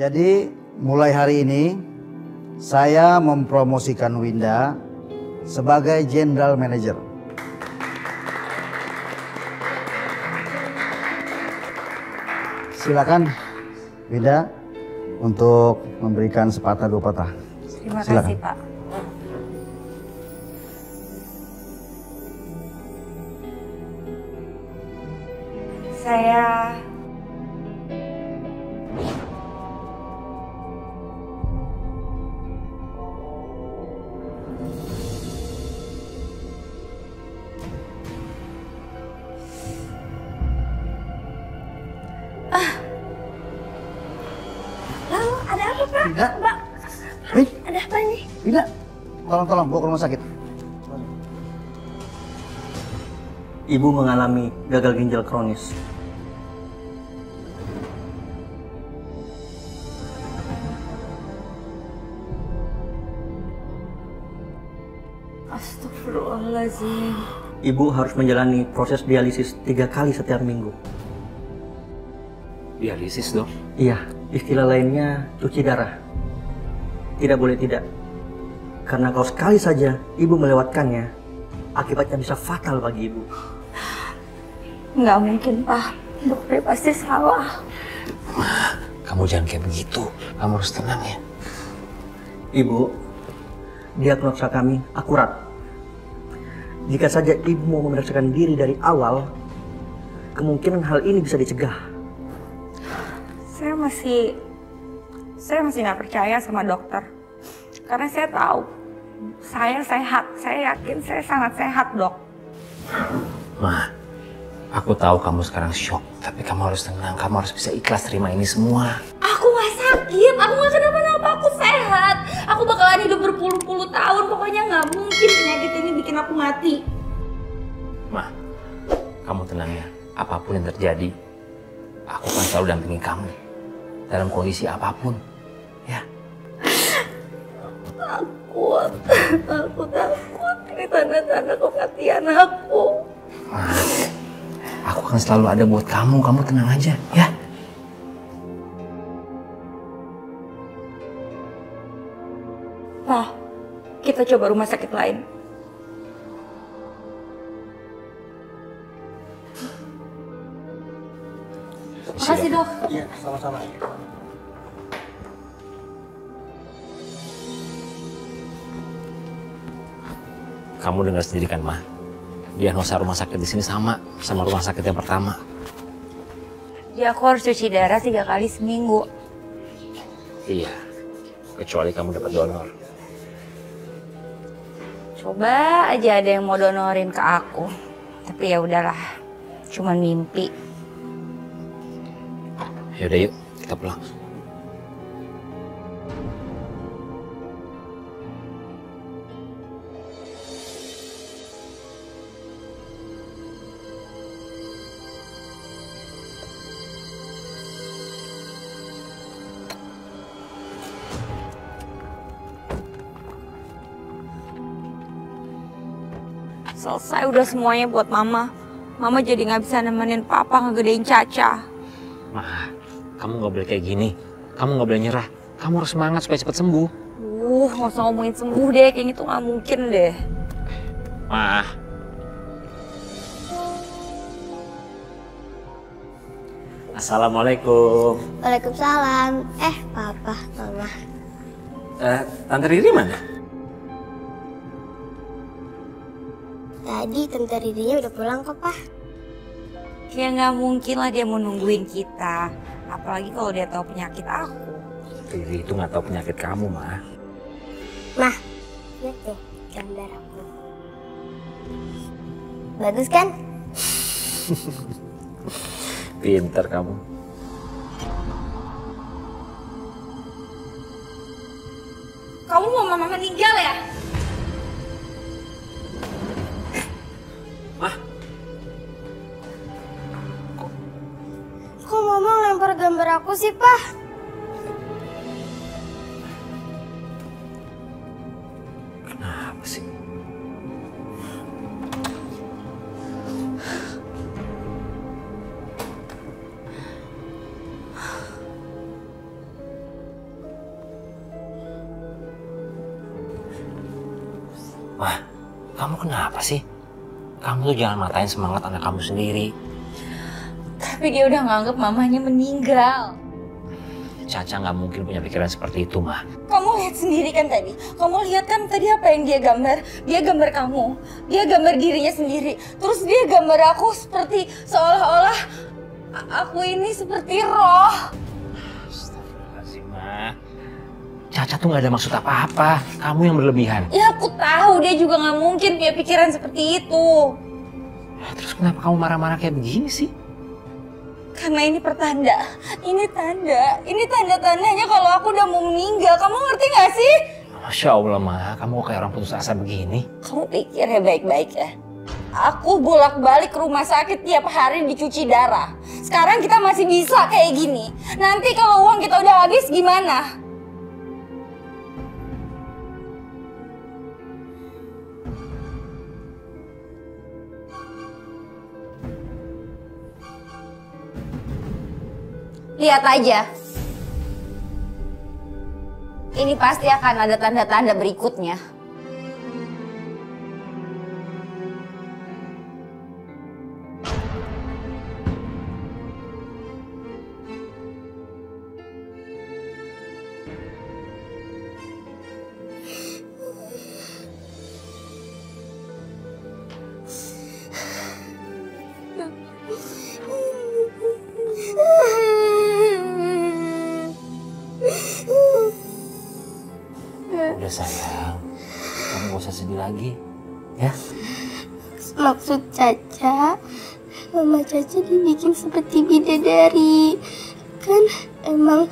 Jadi mulai hari ini saya mempromosikan Winda sebagai General Manager. Silakan Winda untuk memberikan sepatah dua patah. Terima Silakan. kasih Pak. Saya Lalu ada apa Pak? Winda. Mbak, Hei, ada apa nih? Winda, tolong bawa ke rumah sakit. Ibu mengalami gagal ginjal kronis. Astagfirullahaladzim. Ibu harus menjalani proses dialisis 3 kali setiap minggu. Dialisis, Dok? Iya, istilah lainnya cuci darah. Tidak boleh tidak. Karena kalau sekali saja ibu melewatkannya, akibatnya bisa fatal bagi ibu. Nggak mungkin Pak, dokter pasti salah. Ma, kamu jangan kayak begitu. Kamu harus tenang ya. Ibu, diagnosa kami akurat. Jika saja ibu mau memeriksakan diri dari awal, kemungkinan hal ini bisa dicegah. Saya masih nggak percaya sama dokter. Karena saya tahu, saya sehat. Saya yakin saya sangat sehat, Dok. Ma, aku tahu kamu sekarang shock. Tapi kamu harus tenang. Kamu harus bisa ikhlas terima ini semua. Aku nggak sakit, aku nggak kenapa-napa, aku sehat. Aku bakalan hidup berpuluh-puluh tahun. Pokoknya nggak mungkin penyakit ini bikin aku mati. Ma, kamu tenang ya. Apapun yang terjadi, aku akan selalu dampingi kamu. Dalam kondisi apapun. Ya. Takut. Ini tanda-tanda kematian aku. Ma, aku akan selalu ada buat kamu. Kamu tenang aja, ya. Pak, kita coba rumah sakit lain. Makasih, Dok. Iya, sama-sama. Kamu dengar sendiri kan, Ma? Diagnosa rumah sakit di sini sama rumah sakit yang pertama. Ya, aku harus cuci darah 3 kali seminggu. Iya, kecuali kamu dapat donor. Coba aja ada yang mau donorin ke aku. Tapi ya udahlah, cuman mimpi. Yaudah yuk, kita pulang. Selesai udah semuanya buat Mama. Mama jadi nggak bisa nemenin Papa ngegedein Caca. Ma, kamu nggak boleh kayak gini. Kamu nggak boleh nyerah. Kamu harus semangat supaya cepat sembuh. Nggak usah ngomongin sembuh deh. Kayaknya itu nggak mungkin deh. Ma. Assalamualaikum. Waalaikumsalam. Papa, Mama. Tante Riri mana? Tadi Tante Ridinya udah pulang kok, Pak. Ya nggak mungkin lah dia mau nungguin kita. Apalagi kalau dia tahu penyakit aku. Riri itu nggak tahu penyakit kamu, Ma. Mah, lihat deh gambar aku. Bagus kan? Pinter kamu. Kamu mau Mama meninggal ya? Kok Mama lempar gambar aku sih, Pak? Kenapa sih? Mah, kamu kenapa sih? Kamu tuh jangan matain semangat anak kamu sendiri. Tapi dia udah nganggep mamanya meninggal. Caca nggak mungkin punya pikiran seperti itu, Mah. Kamu lihat sendiri kan tadi. Kamu lihat kan tadi apa yang dia gambar? Dia gambar kamu. Dia gambar dirinya sendiri. Terus dia gambar aku seperti seolah-olah aku ini seperti roh. Astagfirullahaladzim, Mah. Caca tuh nggak ada maksud apa-apa. Kamu yang berlebihan. Ya aku tahu dia juga nggak mungkin punya pikiran seperti itu. Terus kenapa kamu marah-marah kayak begini sih? Karena ini pertanda. Ini tanda. Ini tanda-tandanya kalau aku udah mau meninggal. Kamu ngerti gak sih? Masya Allah, Mah. Kamu kayak orang putus asa begini. Kamu pikir ya baik-baik ya. Aku bolak-balik ke rumah sakit tiap hari dicuci darah. Sekarang kita masih bisa kayak gini. Nanti kalau uang kita udah habis gimana? Lihat aja. Ini pasti akan ada tanda-tanda berikutnya. Udah sayang, kamu gak usah sedih lagi, ya? Maksud Caca, Mama Caca dibikin seperti bidadari. Kan emang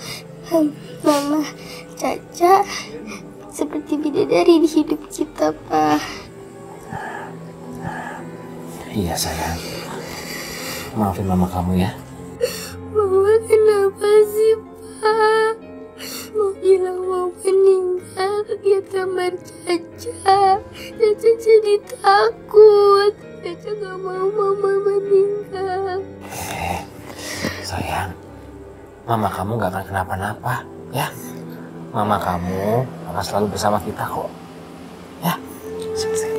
Mama Caca seperti bidadari di hidup kita, Pak. Iya sayang, maafin mama kamu ya. Mama kenapa sih, Pak? Mau bilang mau meninggal, lihat gambar Caca. Caca jadi takut. Caca gak mau Mama meninggal. Sayang, mama kamu gak akan kenapa-napa, ya? Mama kamu akan selalu bersama kita kok, ya? Sini.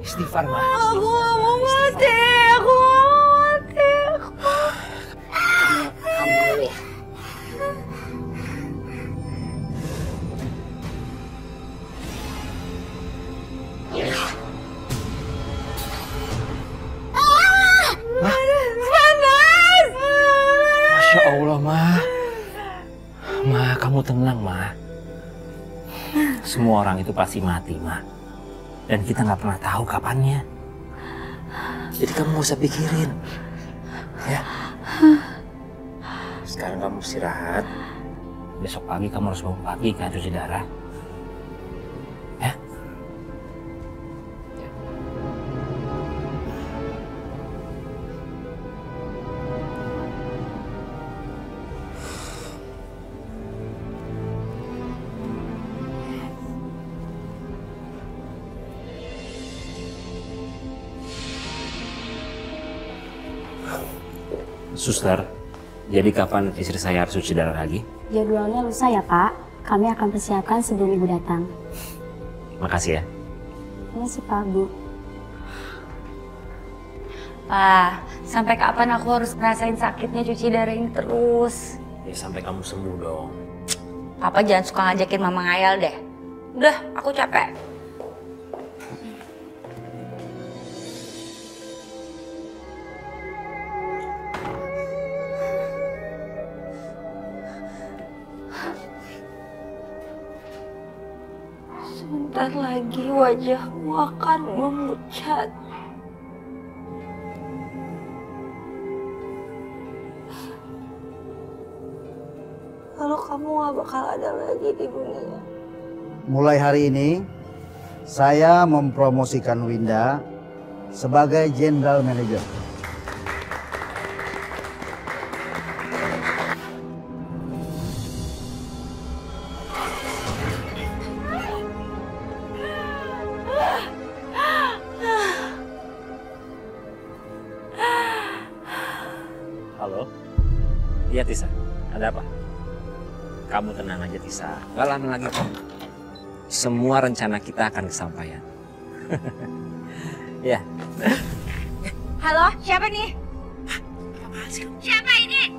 Istighfar, Ma. Aku gak mau mati. Aku gak mau mati. Kamu dulu ya. Panas. Masya Allah, Ma. Ma, kamu tenang, Ma. Semua orang itu pasti mati, Ma. Dan kita nggak pernah tahu kapannya. Jadi kamu nggak usah pikirin, ya. Sekarang kamu istirahat. Besok pagi kamu harus bangun pagi kan cuci darah. Ya. Suster, jadi kapan istri saya harus cuci darah lagi? Jadwalnya lusa ya, Pak. Kami akan persiapkan sebelum Ibu datang. Makasih ya. Ini sih, Pak, Bu. Pak, sampai kapan aku harus ngerasain sakitnya cuci darah ini terus? Ya sampai kamu sembuh dong. Papa jangan suka ngajakin mama ngayal deh. Udah, aku capek. Sebentar lagi wajahmu akan memucat. Lalu kamu gak bakal ada lagi di dunia. mulai hari ini saya mempromosikan Winda sebagai General Manager. Halo? Iya Tisa, ada apa? Kamu tenang aja Tisa, gak lama lagi kok. Semua rencana kita akan kesampaian. Ya. Halo, siapa nih? Siapa ini?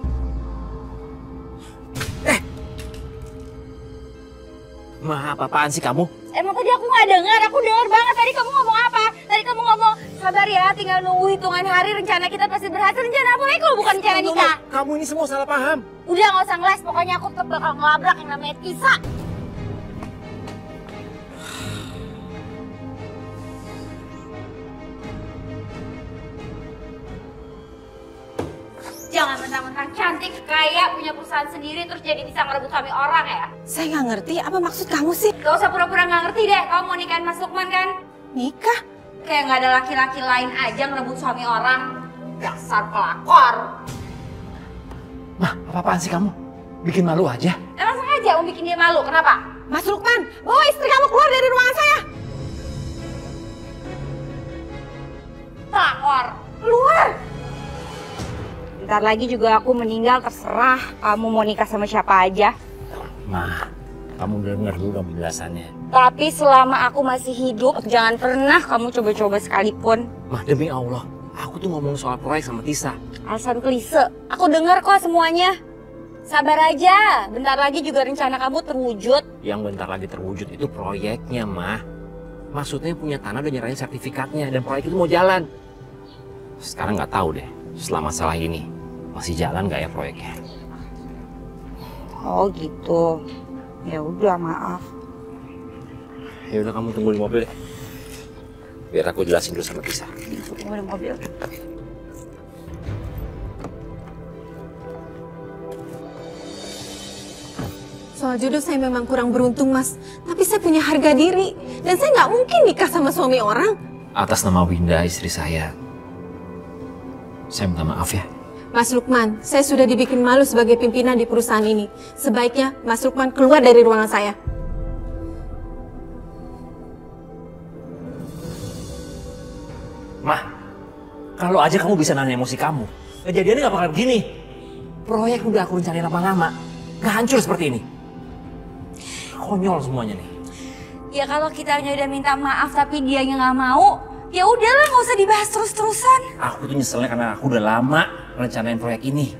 Ma, apa-apaan sih kamu? Emang tadi aku nggak dengar, aku dengar banget. Tadi kamu ngomong apa? Tadi kamu ngomong, sabar ya, tinggal nunggu hitungan hari, rencana kita pasti berhasil. Rencana apa lagi kalau bukan rencana nikah? Kamu ini semua salah paham. Udah nggak usah ngeles, pokoknya aku tetap bakal ngelabrak yang namanya Tisa. Jangan mentang-mentang cantik, kaya, punya perusahaan sendiri, terus jadi bisa ngerebut suami orang ya? Saya nggak ngerti, apa maksud kamu sih? Gak usah pura-pura nggak ngerti deh, kamu mau nikahin Mas Lukman kan? Nikah? Kayak nggak ada laki-laki lain aja ngerebut suami orang. Dasar pelakor. Mah, apa-apaan sih kamu? Bikin malu aja. Emang sengaja mau bikin dia malu, kenapa? Mas Lukman, bawa istri kamu keluar dari ruangan saya. Pelakor, keluar! Bentar lagi juga aku meninggal, terserah kamu mau nikah sama siapa aja. Ma, kamu denger dulu dong penjelasannya. Tapi selama aku masih hidup, jangan pernah kamu coba-coba sekalipun. Mah, demi Allah, aku tuh ngomong soal proyek sama Tisa. Alasan klise, aku dengar kok semuanya. Sabar aja, bentar lagi juga rencana kamu terwujud. Yang bentar lagi terwujud itu proyeknya, Mah. Maksudnya punya tanah udah nyerahin sertifikatnya dan proyek itu mau jalan. Sekarang nggak tahu deh, setelah masalah ini masih jalan nggak ya proyeknya? Oh gitu, ya udah maaf. Ya udah, kamu tunggu di mobil deh. Biar aku jelasin dulu sama Tisa. Tunggu di mobil. Soal jodoh saya memang kurang beruntung, Mas. Tapi saya punya harga diri. Dan saya nggak mungkin nikah sama suami orang. Atas nama Winda, istri saya minta maaf ya. Mas Lukman, saya sudah dibikin malu sebagai pimpinan di perusahaan ini. Sebaiknya Mas Lukman keluar dari ruangan saya. Mah, kalau aja kamu bisa nahan emosi kamu, kejadiannya nggak bakal begini. Proyek udah aku rencanain lama-lama, nggak hancur seperti ini. Konyol semuanya nih. Ya kalau kita udah minta maaf tapi dianya nggak mau, ya udahlah nggak usah dibahas terus-terusan. Aku tuh nyeselnya karena aku udah lama rencanain proyek ini.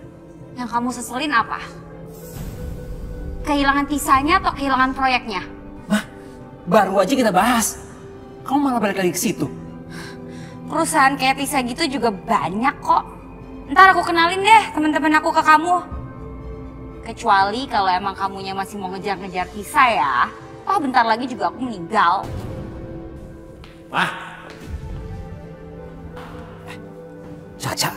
Yang kamu seselin apa? Kehilangan Tisanya atau kehilangan proyeknya? Mah, baru aja kita bahas. Kamu malah balik lagi ke situ. Perusahaan kayak Tisa gitu juga banyak kok. Ntar aku kenalin deh teman-teman aku ke kamu. Kecuali kalau emang kamunya masih mau ngejar-ngejar Tisa ya. Oh bentar lagi juga aku meninggal. Mah. Caca.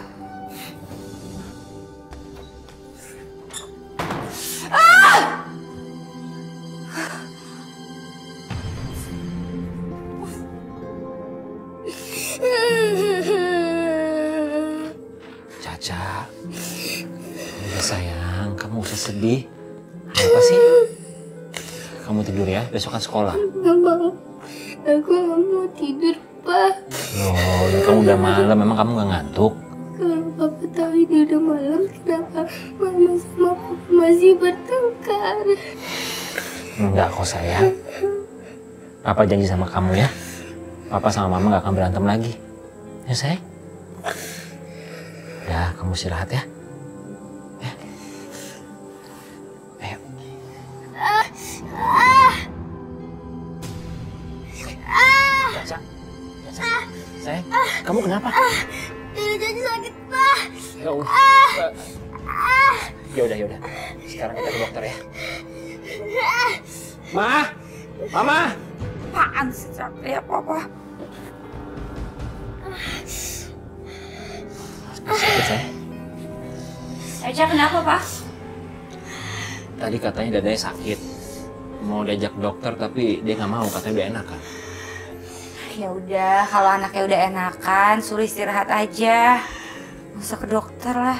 Caca. Udah sayang, kamu usah sedih. Apa sih? Kamu tidur ya, besok kan sekolah. Nggak mau. Aku nggak mau tidur, Pak. Loh, ini kamu udah malam, memang kamu nggak ngantuk? Kalau Papa tahu ini udah malam, kenapa Mama sama Papa masih bertengkar? Enggak kok sayang. Papa janji sama kamu ya. Papa sama Mama nggak akan berantem lagi. Ya sayang? Udah, kamu istirahat ya. Ya. Ayo. Caca. Caca. Sayang, kamu kenapa? Jadi sakit, Pak. Ya Allah. Ya udah. Sekarang kita ke dokter ya. Ma, Mama. Apaan sih capek ya Papa? Sakit sayang. Caca kenapa Pak? Tadi katanya dadanya sakit. mau diajak dokter tapi dia nggak mau, katanya udah enakan. Ya udah, kalau anaknya udah enakan, suruh istirahat aja. Nggak usah ke dokter lah.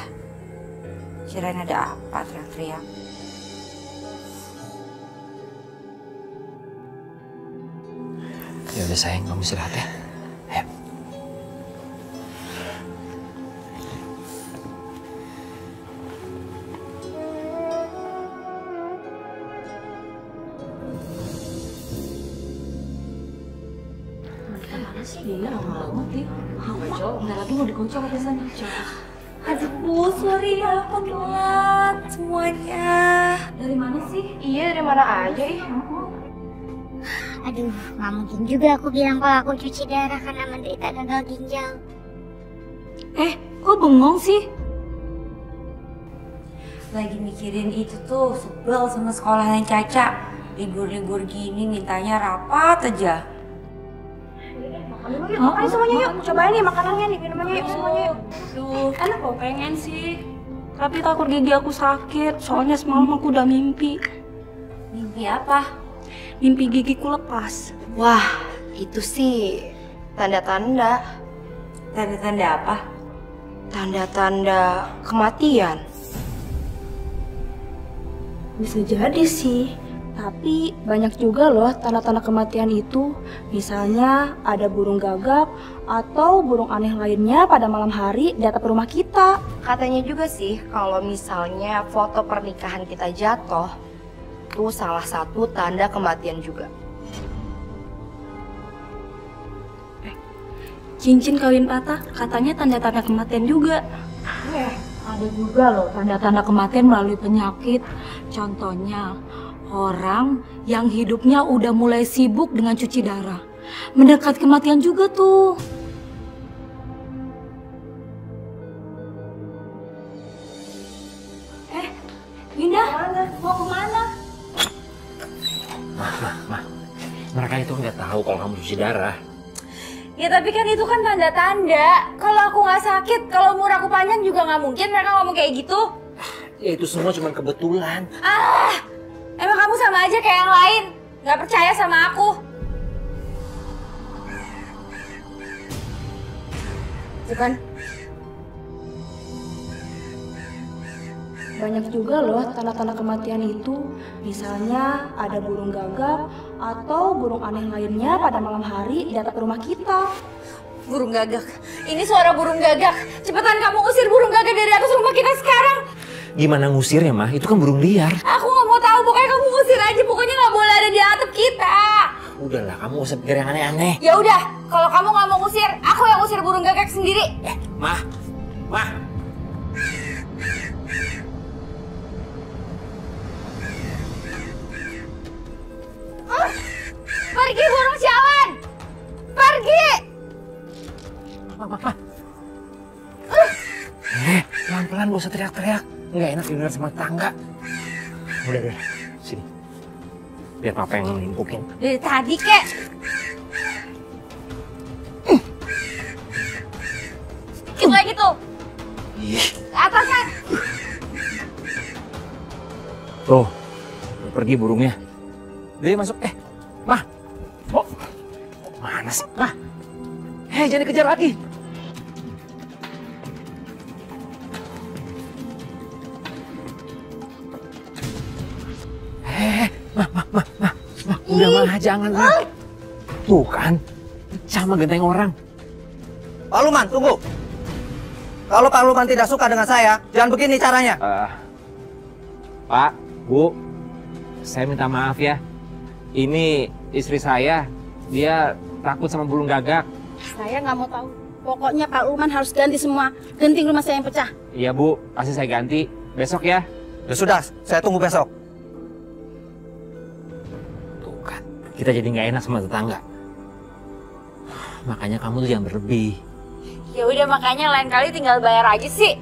Kirain ada apa teriak-teriak. Ya udah sayang, kamu istirahat ya. Ayo. Aduh Bu, sorry ya aku telat semuanya. Dari mana sih? Iya, dari mana aja ih. Aduh, nggak mungkin juga aku bilang kalau aku cuci darah karena menderita gagal ginjal. Kok bengong sih? Lagi mikirin itu tuh, sebel sama sekolahnya Caca. Libur-libur gini mintanya rapat aja. Ayo semuanya yuk, cobain nih makanannya nih, minumannya yuk semuanya yuk. Duh, enak kok, pengen sih. Tapi takut gigi aku sakit, soalnya semalam aku udah mimpi. Mimpi apa? Mimpi gigiku lepas. Wah, itu sih tanda-tanda. Tanda-tanda apa? Tanda-tanda kematian. Bisa jadi sih. Tapi banyak juga loh tanda-tanda kematian itu. Misalnya ada burung gagak atau burung aneh lainnya pada malam hari di atap rumah kita. Katanya juga sih kalau misalnya foto pernikahan kita jatuh, itu salah satu tanda kematian juga. Cincin kawin patah katanya tanda-tanda kematian juga. Ada juga loh tanda-tanda kematian melalui penyakit. Contohnya orang yang hidupnya udah mulai sibuk dengan cuci darah. Mendekat kematian juga tuh. Winda, mau kemana? Mah. Mereka itu nggak tahu kalau kamu cuci darah. Ya tapi kan itu kan tanda-tanda. Kalau aku nggak sakit, kalau umur aku panjang juga nggak mungkin mereka ngomong kayak gitu. Ya itu semua cuma kebetulan. Emang kamu sama aja kayak yang lain. Nggak percaya sama aku. Itu kan. Banyak juga loh tanda-tanda kematian itu. Misalnya ada burung gagak atau burung aneh lainnya pada malam hari di atap rumah kita. Burung gagak. Ini suara burung gagak. Cepetan kamu usir burung gagak dari atas rumah kita sekarang. Gimana ngusirnya, Mah? Itu kan burung liar. Aku nggak mau tahu. Pokoknya kamu usir aja. Pokoknya nggak boleh ada di atap kita. Udahlah, kamu usah pikir yang aneh-aneh. Ya udah. Kalau kamu nggak mau usir, aku yang usir burung gagak sendiri. Mah. Pergi burung sialan! Pergi! Pelan-pelan, gak usah teriak-teriak. Nggak enak didengar sama tetangga. Udah. Sini. Biar papa yang nimpukin. Dari tadi, Kek. Sedikit lagi tuh. Ke atas, kan? Tuh. Pergi burungnya. Dia masuk. Mah. Oh. Mana sih? Mah. Jangan dikejar lagi. Mah. Udah mah, jangan mah. Tuh kan. Sama genteng orang. Pak Luman, tunggu. Kalau Pak Luman tidak suka dengan saya, jangan begini caranya. Pak, Bu, saya minta maaf ya. Ini istri saya, dia takut sama burung gagak. Saya nggak mau tahu. Pokoknya Pak Luman harus ganti semua genting rumah saya yang pecah. Iya Bu, pasti saya ganti. Besok ya. Ya sudah, saya tunggu besok. Tuh kan, kita jadi nggak enak sama tetangga. Makanya kamu tuh jangan berlebih. Ya udah, makanya lain kali tinggal bayar aja sih.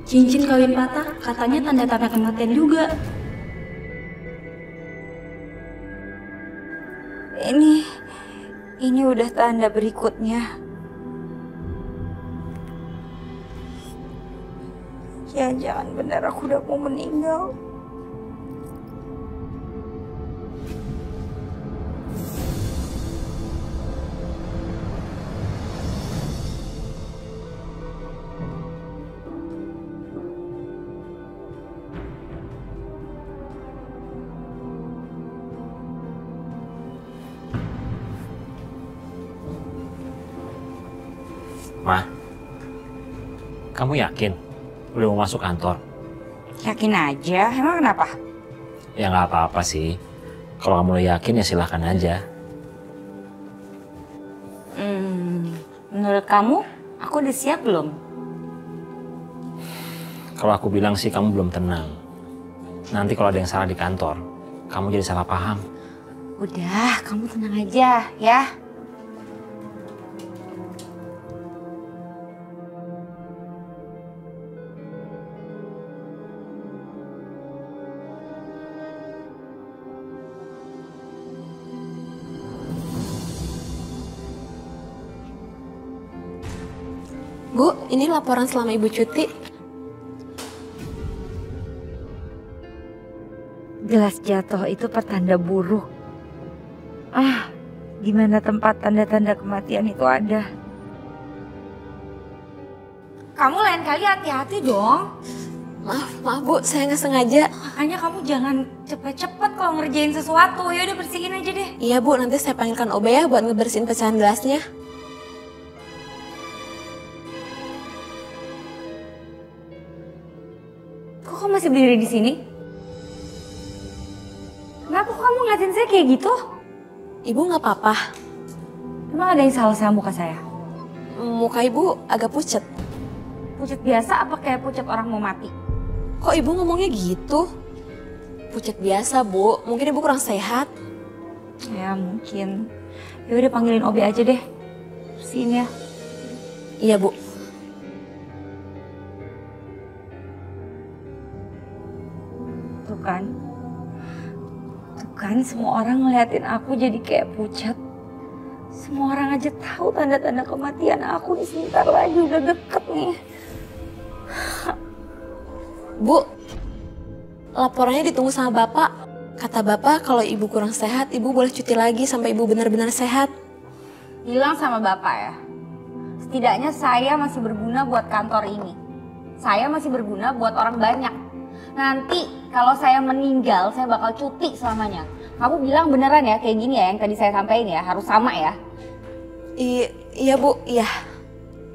Cincin kawin patah, katanya tanda-tanda kematian juga. Ini udah tanda berikutnya. Jangan benar aku udah mau meninggal. Ma, kamu yakin udah mau masuk kantor? Yakin aja, emang kenapa? Ya nggak apa-apa sih. Kalau kamu udah yakin ya silahkan aja. Menurut kamu, aku udah siap belum? Kalau aku bilang sih kamu belum tenang. Nanti kalau ada yang salah di kantor, kamu jadi salah paham. Udah, kamu tenang aja ya. Bu, ini laporan selama Ibu cuti. Gelas jatuh itu pertanda buruk. Di mana tempat tanda-tanda kematian itu ada. Kamu lain kali hati-hati dong. Maaf Bu, saya nggak sengaja. Makanya kamu jangan cepet-cepet kalau ngerjain sesuatu. Ya udah bersihin aja deh. Iya Bu, nanti saya panggilkan OB ya buat ngebersihin pecahan gelasnya. Kok kamu masih berdiri di sini? Kenapa kamu ngeliatin saya kayak gitu? Ibu nggak apa-apa. Emang ada yang salah sama muka saya? Muka Ibu agak pucat. Pucat biasa apa kayak pucat orang mau mati? Kok Ibu ngomongnya gitu? Pucat biasa Bu, mungkin Ibu kurang sehat. Ya mungkin. Ya udah panggilin OB aja deh. Bersihin ya. Iya Bu. Tuh kan semua orang ngeliatin aku jadi kayak pucat. Semua orang aja tahu tanda-tanda kematian aku nih, sebentar lagi udah deket nih. Bu, laporannya ditunggu sama Bapak. Kata Bapak kalau Ibu kurang sehat, Ibu boleh cuti lagi sampai Ibu benar-benar sehat. Bilang sama Bapak ya, setidaknya saya masih berguna buat kantor ini. Saya masih berguna buat orang banyak. Nanti kalau saya meninggal, saya bakal cuti selamanya. Kamu bilang beneran ya kayak gini ya yang tadi saya sampaikan ya, harus sama ya? Iya Bu, iya.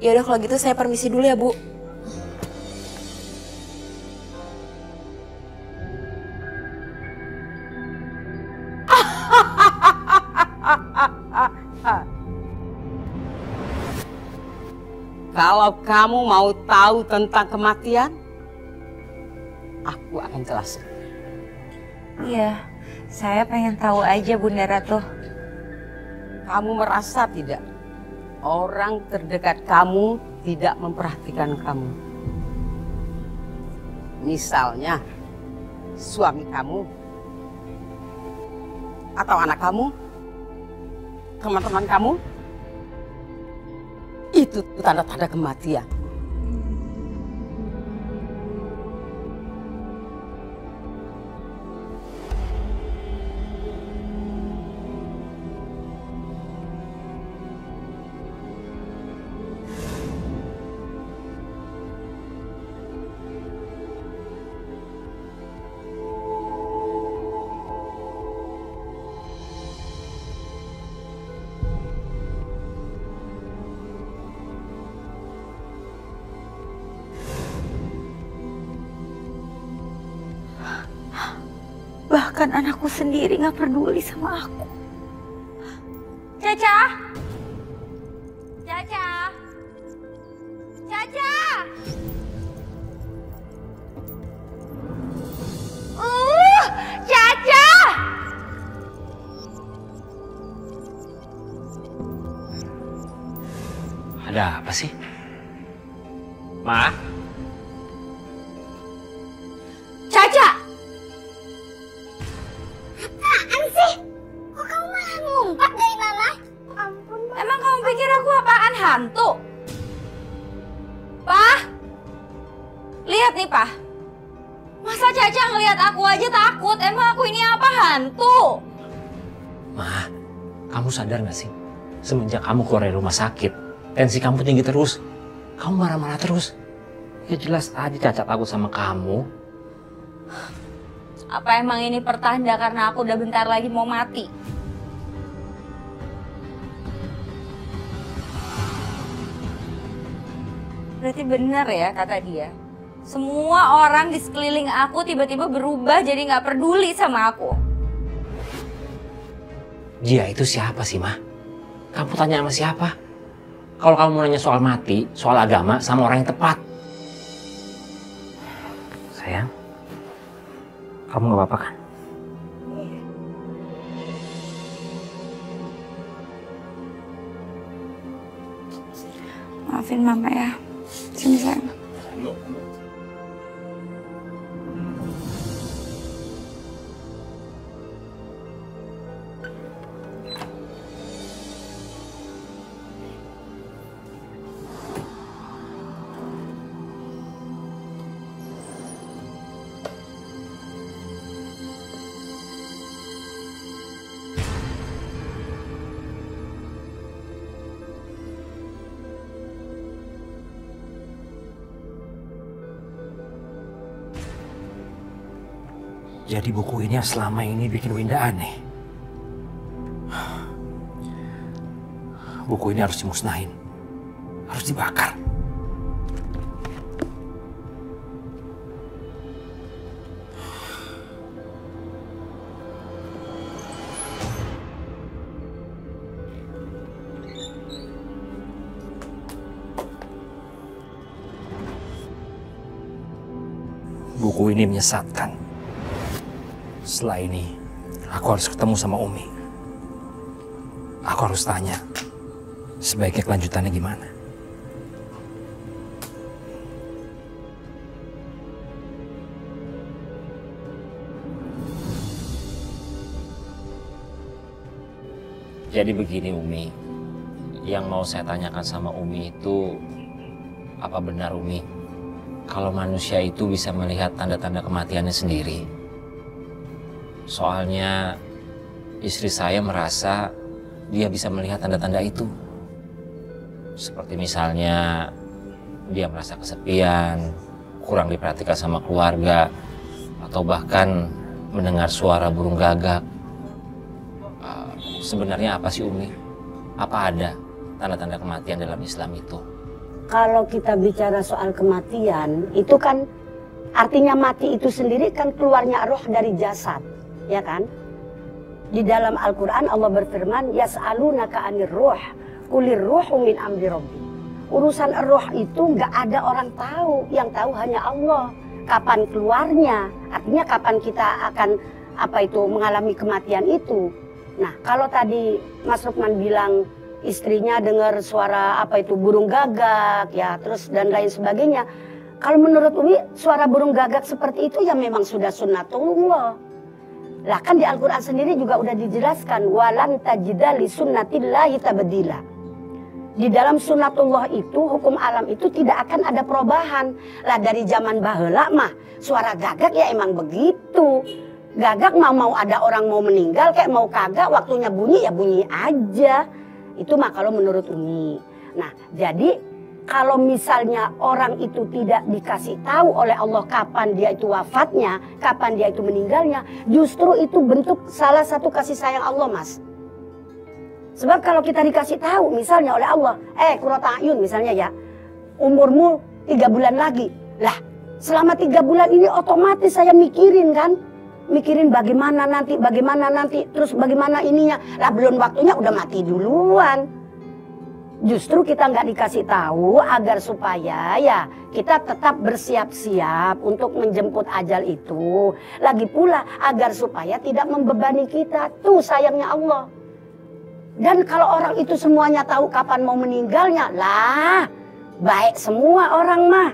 Ya udah kalau gitu saya permisi dulu ya Bu. Kalau kamu mau tahu tentang kematian, aku akan jelaskan. Iya, saya pengen tahu aja Bunda Ratu. Kamu merasa tidak? Orang terdekat kamu tidak memperhatikan kamu. Misalnya, suami kamu, atau anak kamu, teman-teman kamu, itu tanda-tanda kematian. Bahkan anakku sendiri gak peduli sama aku. Caca! Caca! Caca! Caca! Ada apa sih? Ma? ini, Pak? Masa Caca ngelihat aku aja takut? Emang aku ini apa, hantu? Ma, kamu sadar gak sih? Semenjak kamu keluar dari rumah sakit, tensi kamu tinggi terus. Kamu marah-marah terus. Ya jelas aja Caca takut sama kamu. Apa emang ini pertanda karena aku udah bentar lagi mau mati? Berarti benar ya kata dia. Semua orang di sekeliling aku tiba-tiba berubah jadi nggak peduli sama aku. Dia itu siapa sih, Ma? Kamu tanya sama siapa? Kalau kamu mau nanya soal mati, soal agama, sama orang yang tepat. Sayang, kamu gak apa-apa kan? Maafin Mama ya. Sini sayang. Jadi buku ini yang selama ini bikin Winda aneh. Buku ini harus dimusnahin. Harus dibakar. Buku ini menyesatkan. Setelah ini, aku harus ketemu sama Umi. Aku harus tanya, sebaiknya kelanjutannya gimana? Jadi begini Umi, yang mau saya tanyakan sama Umi itu, apa benar Umi, kalau manusia itu bisa melihat tanda-tanda kematiannya sendiri? Soalnya istri saya merasa dia bisa melihat tanda-tanda itu. Seperti misalnya dia merasa kesepian, kurang diperhatikan sama keluarga, atau bahkan mendengar suara burung gagak. Sebenarnya apa sih Umi? Apa ada tanda-tanda kematian dalam Islam itu? Kalau kita bicara soal kematian, itu kan artinya mati itu sendiri kan keluarnya roh dari jasad. Ya kan? Di dalam Al-Quran Allah berfirman, Yas'alunaka 'anir ruh, qulir ruhu min amri rabbi. Urusan roh itu nggak ada orang tahu, yang tahu hanya Allah. Kapan keluarnya, artinya kapan kita akan mengalami kematian itu. Nah, kalau tadi Mas Lukman bilang istrinya dengar suara burung gagak, ya terus dan lain sebagainya. Kalau menurut Umi, suara burung gagak seperti itu ya memang sudah sunnatullah. Lah kan di Al-Quran sendiri juga udah dijelaskan walan tajida li sunnatillahi tabdila. Di dalam sunnatullah itu, hukum alam itu tidak akan ada perubahan. Lah dari zaman baheula mah suara gagak ya emang begitu. Gagak mau ada orang mau meninggal kayak mau kagak, waktunya bunyi ya bunyi aja. Itu mah kalau menurut Umi. Nah, jadi kalau misalnya orang itu tidak dikasih tahu oleh Allah kapan dia itu wafatnya, kapan dia itu meninggalnya, justru itu bentuk salah satu kasih sayang Allah, Mas. Sebab kalau kita dikasih tahu misalnya oleh Allah, Qurrata A'yun misalnya ya, umurmu 3 bulan lagi. Lah, selama 3 bulan ini otomatis saya mikirin kan, mikirin bagaimana nanti, terus bagaimana ininya. Lah belum waktunya udah mati duluan. Justru kita nggak dikasih tahu agar supaya ya kita tetap bersiap-siap untuk menjemput ajal itu. Lagi pula agar supaya tidak membebani kita. Tuh sayangnya Allah. Dan kalau orang itu semuanya tahu kapan mau meninggalnya, lah baik semua orang mah.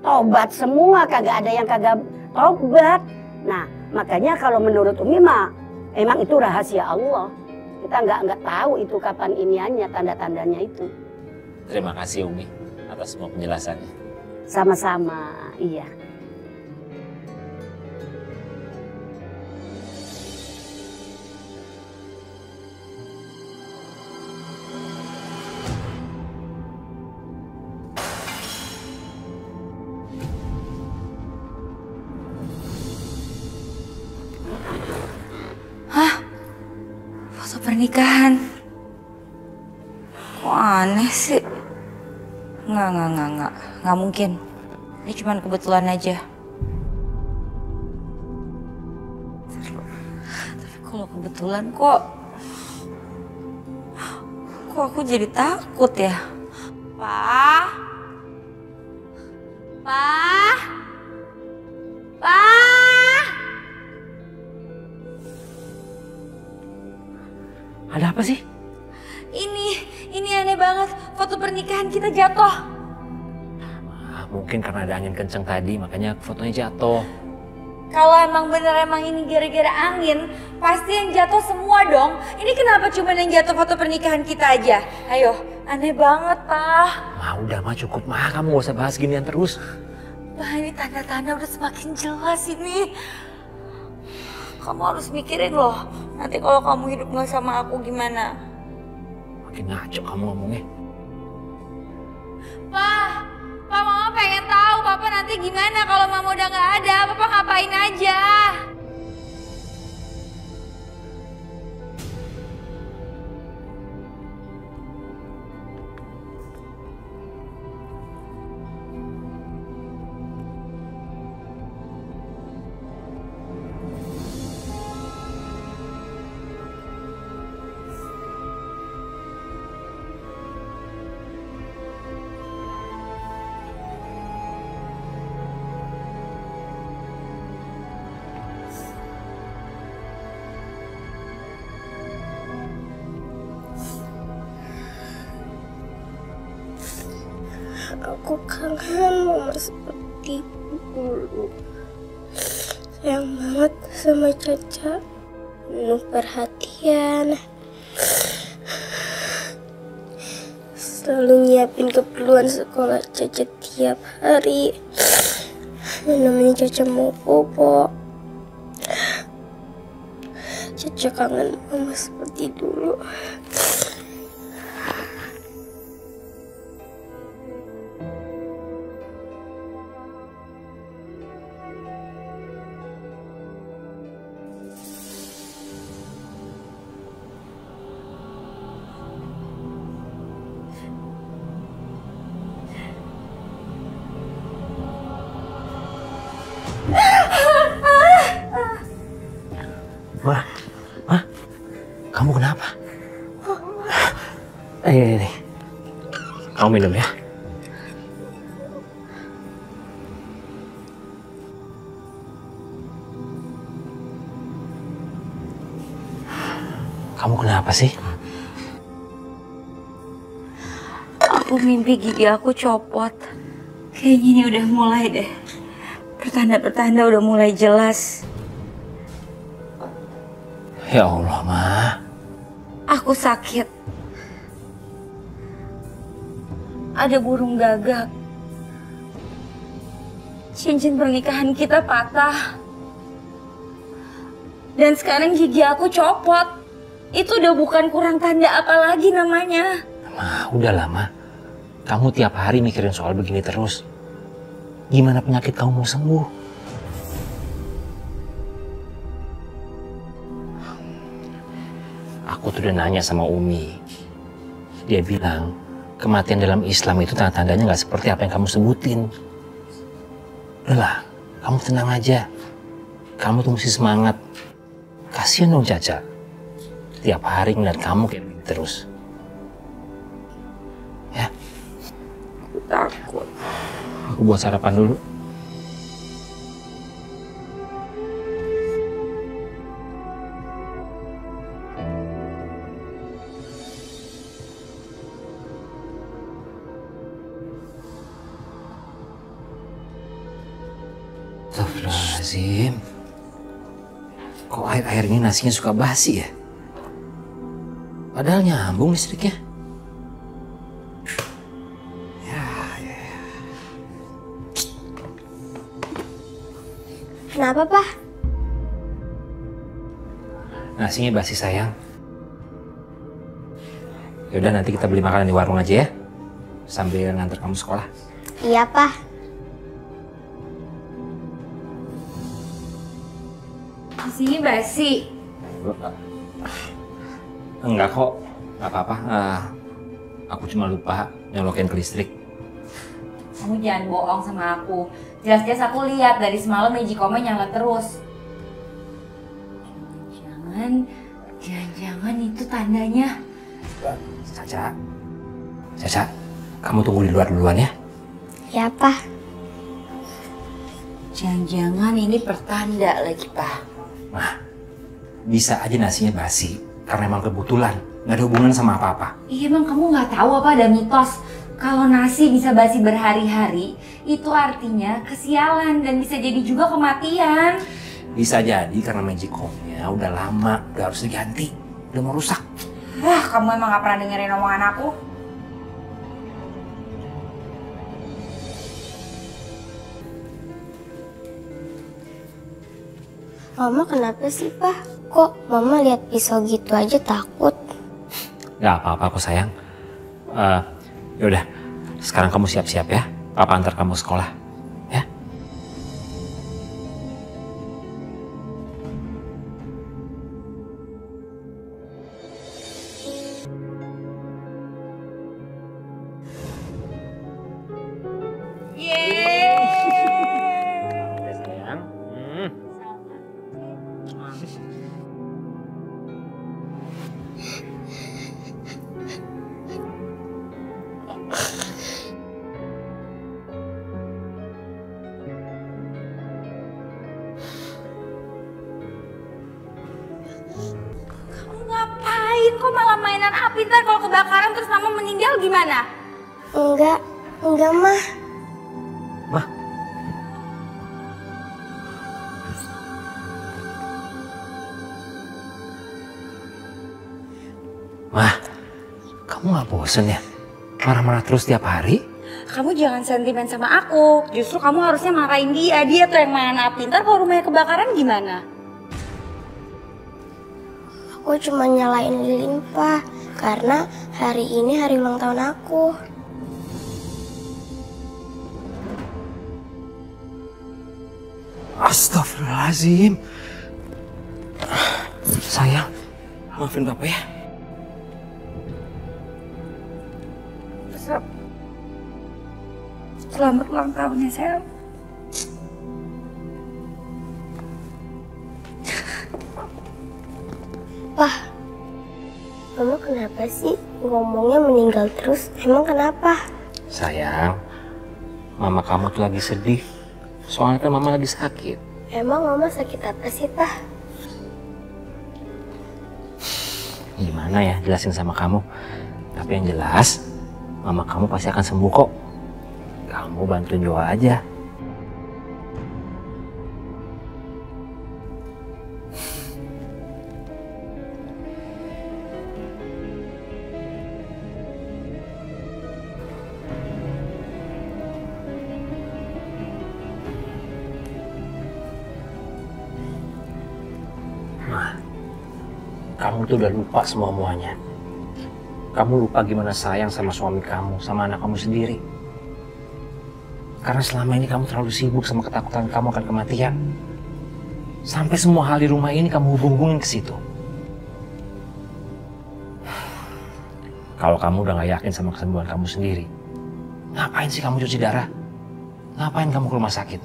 Tobat semua, kagak ada yang kagak tobat. Nah makanya kalau menurut Umi mah emang itu rahasia Allah. Kita nggak tahu itu kapan iniannya, tanda-tandanya itu. Terima kasih Umi atas semua penjelasannya. Sama-sama, iya. pernikahan. Kok aneh sih? Nggak mungkin. Ini cuma kebetulan aja. Tapi kalau kebetulan kok aku jadi takut ya? Pa? Ada apa sih? Ini aneh banget. Foto pernikahan kita jatuh. Mungkin karena ada angin kenceng tadi, makanya fotonya jatuh. Kalau emang ini gara-gara angin, pasti yang jatuh semua dong. Ini kenapa cuma yang jatuh foto pernikahan kita aja? Ayo, aneh banget, Pak. Udah cukup kamu gak usah bahas ginian terus. Pak, ini tanda-tanda udah semakin jelas ini. Kamu harus mikirin loh, nanti kalau kamu hidup gak sama aku gimana? Makin ngaco kamu ngomongnya. Pak, Mama pengen tahu Papa nanti gimana kalau Mama udah gak ada. Papa ngapain aja? Aku kangen Mama seperti dulu. Sayang banget sama Caca, penuh perhatian. Selalu nyiapin keperluan sekolah Caca tiap hari. Yang namanya Caca mau bobo. Caca kangen Mama seperti dulu. Wah, kamu kenapa? Ini. Kamu minum ya. Kamu kenapa sih? Aku mimpi gigi aku copot. Kayaknya ini udah mulai deh. Pertanda-pertanda udah mulai jelas. Ya Allah, Ma. Aku sakit. Ada burung gagak. Cincin pernikahan kita patah. Dan sekarang gigi aku copot. Itu udah bukan kurang tanda apa lagi namanya. Ma, udahlah, Ma. Kamu tiap hari mikirin soal begini terus. Gimana penyakit kamu mau sembuh? Aku tuh udah nanya sama Umi. Dia bilang, kematian dalam Islam itu tanda-tandanya nggak seperti apa yang kamu sebutin. Udahlah, kamu tenang aja. Kamu tuh mesti semangat. Kasian dong Caca. Tiap hari ngeliat kamu kayak begini terus. Ya? Aku takut. Aku buat sarapan dulu. Astagfirullahaladzim. Kok air-air ini nasinya suka basi ya? Padahal nyambung listriknya. Kenapa, Pak? Nasinya basi, sayang. Yaudah, nanti kita beli makanan di warung aja ya. Sambil nganter kamu sekolah. Iya, Pak. Nasinya basi. Enggak kok, nggak apa-apa. Aku cuma lupa nyolokin ke listrik. Kamu jangan bohong sama aku. Jelas-jelas aku lihat dari semalam magicomnya nyala terus. Jangan-jangan itu tandanya. Caca, kamu tunggu di luar duluan ya. Ya, Pak. Jangan-jangan ini pertanda lagi, Pak. Nah, bisa aja nasinya basi karena emang kebetulan, nggak ada hubungan sama apa-apa. Iya, Bang, kamu nggak tahu apa ada mitos kalau nasi bisa basi berhari-hari itu artinya kesialan dan bisa jadi juga kematian. Bisa jadi karena magicomnya udah lama, udah harus diganti, udah mau rusak. Wah, kamu emang nggak pernah dengerin omongan aku. Mama kenapa sih, Pak? Kok Mama lihat pisau gitu aja takut? Gak apa-apa kok sayang. Yaudah, sekarang kamu siap-siap ya. Papa antar kamu ke sekolah. Ya? Ngapain kok malah mainan api? Ntar kalau kebakaran terus mama meninggal gimana? Enggak, Mah. Mah, kamu gak bosen ya? Marah-marah terus tiap hari? Kamu jangan sentimen sama aku. Justru kamu harusnya marahin dia. Dia tuh yang main api. Ntar kalau rumahnya kebakaran gimana? Aku cuma nyalain lilin, Pak. Karena hari ini hari ulang tahun aku. Astagfirullahaladzim. Sayang, maafin Papa ya. Selamat ulang tahun ya, sayang. Wah, Mama kenapa sih ngomongnya meninggal terus? Emang kenapa? Sayang, mama kamu tuh lagi sedih. Soalnya kan mama lagi sakit. Emang Mama sakit apa sih, Pak? Gimana ya jelasin sama kamu? Tapi yang jelas, mama kamu pasti akan sembuh kok. Kamu bantuin doa aja. Kamu tuh udah lupa semua-muanya. Kamu lupa gimana sayang sama suami kamu, sama anak kamu sendiri. Karena selama ini kamu terlalu sibuk sama ketakutan kamu akan kematian. Sampai semua hal di rumah ini kamu hubung-hubungin ke situ. Kalau kamu udah gak yakin sama kesembuhan kamu sendiri, ngapain sih kamu cuci darah? Ngapain kamu ke rumah sakit?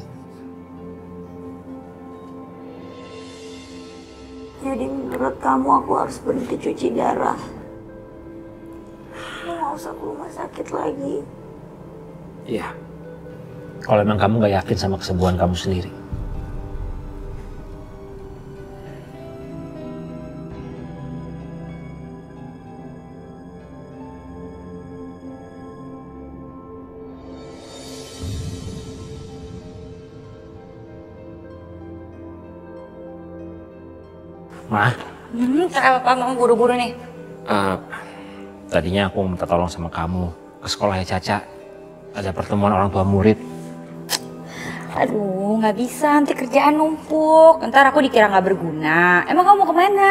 Jadi menurut kamu aku harus berhenti cuci darah? Aku gak usah ke rumah sakit lagi. Iya. Kalau emang kamu gak yakin sama kesembuhan kamu sendiri. Ma? Kenapa Mama buru-buru nih? Tadinya aku minta tolong sama kamu ke sekolahnya Caca. Ada pertemuan orang tua murid. Aduh, nggak bisa. Nanti kerjaan numpuk. Ntar aku dikira nggak berguna. Emang kamu mau kemana?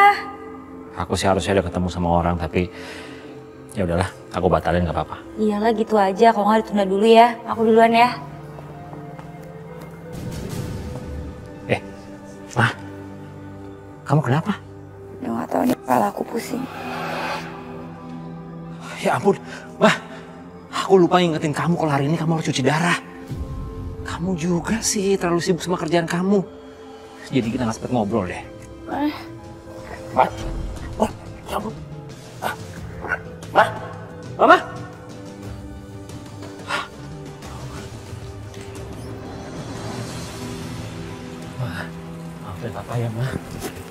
Aku sih harusnya udah ketemu sama orang, tapi ya udahlah, aku batalin nggak apa-apa. Iyalah gitu aja. Kalau nggak ditunda dulu ya. Aku duluan ya. Ma, kamu kenapa? Ya nggak tahu nih, kepala aku pusing. Ya ampun, Mah. Aku lupa ingetin kamu kalau hari ini kamu harus cuci darah. Kamu juga sih terlalu sibuk sama kerjaan kamu. Jadi kita nggak sempet ngobrol deh. Mah? Oh, ya ampun. Mah? Mama? Mah, maafin Papa ya, Mah.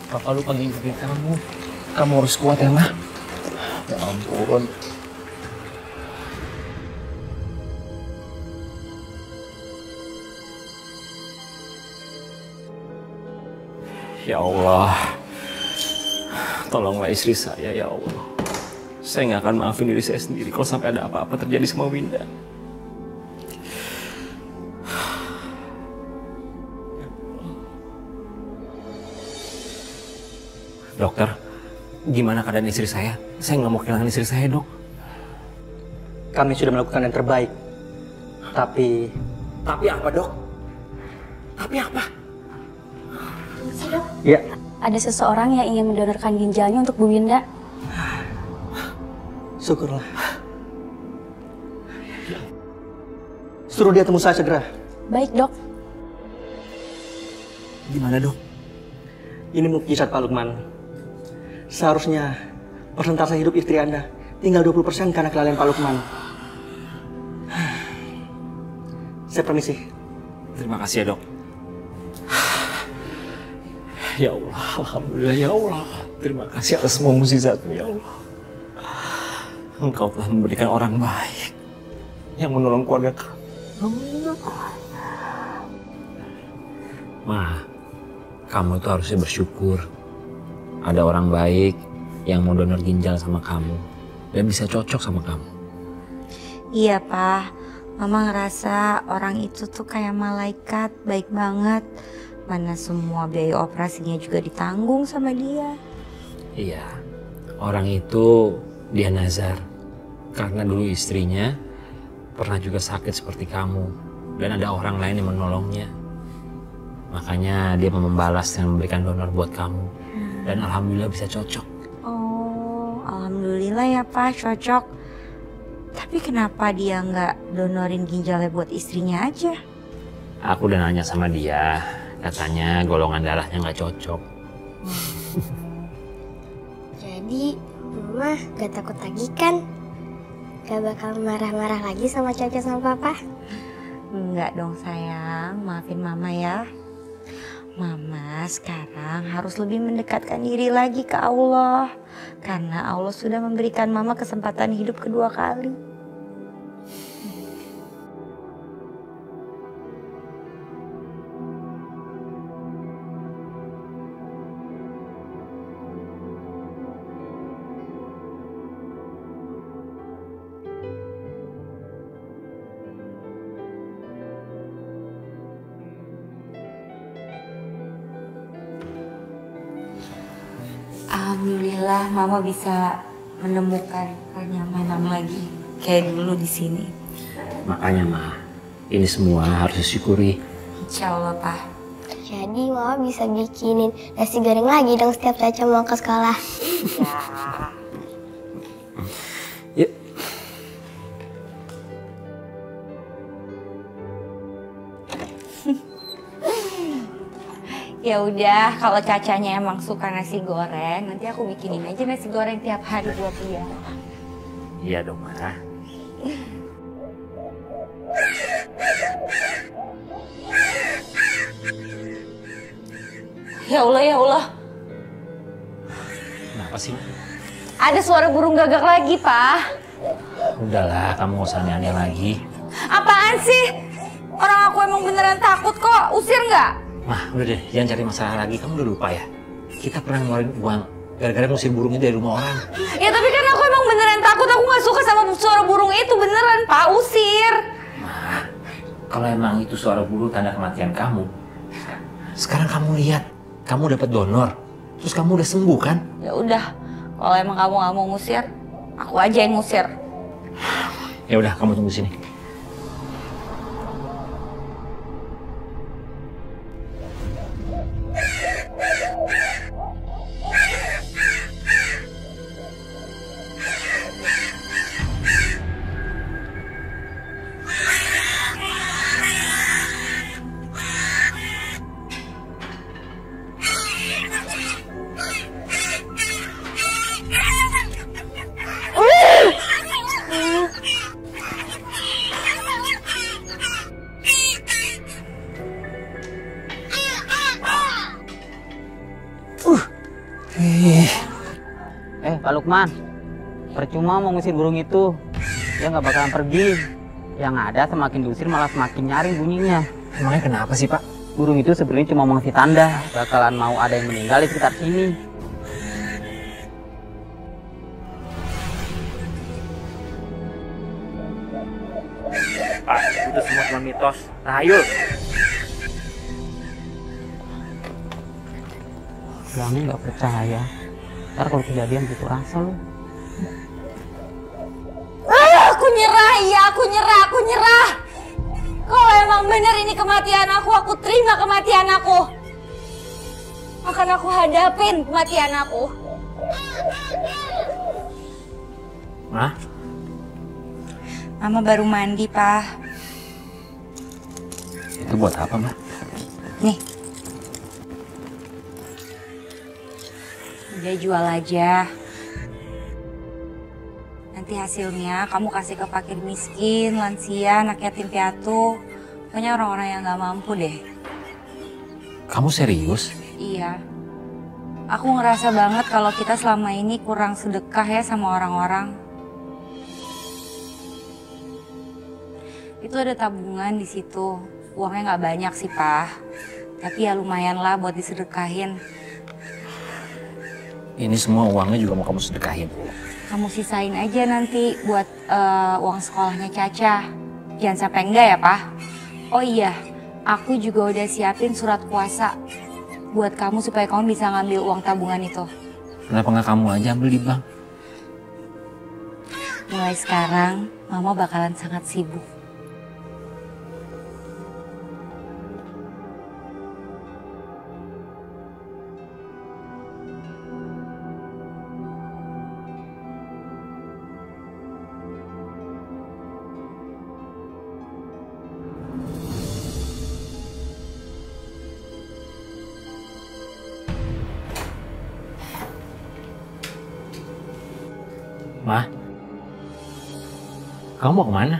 Papa lupa ngingetin kamu. Kamu harus kuat ya, Mah. Ya ampun. Ya Allah, tolonglah istri saya ya Allah. Saya nggak akan maafin diri saya sendiri kalau sampai ada apa-apa terjadi sama Winda. Dokter, gimana keadaan istri saya? Saya nggak mau kehilangan istri saya, Dok. Kami sudah melakukan yang terbaik. Tapi apa, Dok? Tapi apa? Ya. Ada seseorang yang ingin mendonorkan ginjalnya untuk Bu Winda. Syukurlah. Suruh dia temu saya segera. Baik, Dok. Gimana, Dok? Ini mukjizat Pak Lukman. Seharusnya persentase hidup istri Anda tinggal 20% karena kelalaian Pak Lukman. Saya permisi. Terima kasih ya, Dok. Ya Allah, alhamdulillah ya Allah. Terima kasih atas semua mukjizat-Mu ya Allah. Engkau telah memberikan orang baik yang menolong keluarga kami. Ma, kamu itu harusnya bersyukur. Ada orang baik yang mau donor ginjal sama kamu dan bisa cocok sama kamu. Iya, Pak. Mama ngerasa orang itu tuh kayak malaikat, baik banget. Mana semua biaya operasinya juga ditanggung sama dia. Iya, orang itu dia nazar karena dulu istrinya pernah juga sakit seperti kamu dan ada orang lain yang menolongnya. Makanya dia mau membalas dengan memberikan donor buat kamu dan alhamdulillah bisa cocok. Oh, alhamdulillah ya Pak, cocok. Tapi kenapa dia nggak donorin ginjalnya buat istrinya aja? Aku udah nanya sama dia. Katanya golongan darahnya nggak cocok. Jadi, Mama gak takut lagi kan? Gak bakal marah-marah lagi sama Caca sama Papa? Enggak dong sayang, maafin Mama ya. Mama sekarang harus lebih mendekatkan diri lagi ke Allah. Karena Allah sudah memberikan Mama kesempatan hidup kedua kali. Alhamdulillah Mama bisa menemukan kenyamanan lagi kayak dulu di sini. Makanya Ma, ini semua harus disyukuri. Insya Allah Pak. Jadi Mama bisa bikinin nasi goreng lagi dong setiap Caca mau ke sekolah. Yuk. Ya udah, kalau Cacanya emang suka nasi goreng, nanti aku bikinin aja nasi goreng tiap hari buat dia. Iya dong, Ma. Ya Allah, ya Allah. Kenapa sih? Ada suara burung gagak lagi, Pak. Udahlah, kamu gak usah aneh-aneh lagi. Apaan sih? Orang aku emang beneran takut kok. Usir nggak? Mah, udah deh, jangan cari masalah lagi. Kamu udah lupa ya? Kita pernah ngeluarin uang gara-gara ngusir burungnya dari rumah orang. Ya tapi kan aku emang beneran takut. Aku nggak suka sama suara burung itu. Beneran, Pak. Usir. Mah, kalau emang itu suara burung tanda kematian kamu, sekarang kamu lihat, kamu dapat donor. Terus kamu udah sembuh kan? Ya udah, kalau emang kamu nggak mau ngusir, aku aja yang ngusir. Ya udah, kamu tunggu sini. Pak Lukman, percuma mau ngusir burung itu. Dia nggak bakalan pergi. Yang ada semakin diusir malah semakin nyaring bunyinya. Emangnya kenapa sih, Pak? Burung itu sebenarnya cuma mengasih tanda bakalan mau ada yang meninggal di sekitar sini. Pak, itu semua cuma mitos. Tahayul. Bilangnya nggak percaya. Ntar kalau kejadian gitu rasa lu. Aku nyerah, iya aku nyerah. Kalau emang bener ini kematian aku terima kematian aku. Akan aku hadapin kematian aku. Mah? Mama baru mandi, Pak. Itu buat apa, Mah? Nih. Udah jual aja. Nanti hasilnya kamu kasih ke fakir miskin, lansia, anak yatim piatu. Pokoknya orang-orang yang gak mampu deh. Kamu serius? Iya. Aku ngerasa banget kalau kita selama ini kurang sedekah ya sama orang-orang. Itu ada tabungan di situ. Uangnya nggak banyak sih, Pak. Tapi ya lumayan lah buat disedekahin. Ini semua uangnya juga mau kamu sedekahin. Kamu sisain aja nanti buat uang sekolahnya Caca. Jangan sampai enggak ya, Pak. Oh iya, aku juga udah siapin surat kuasa buat kamu supaya kamu bisa ngambil uang tabungan itu. Kenapa nggak kamu aja ambil di bank? Mulai sekarang, Mama bakalan sangat sibuk. Mah, kamu mau kemana?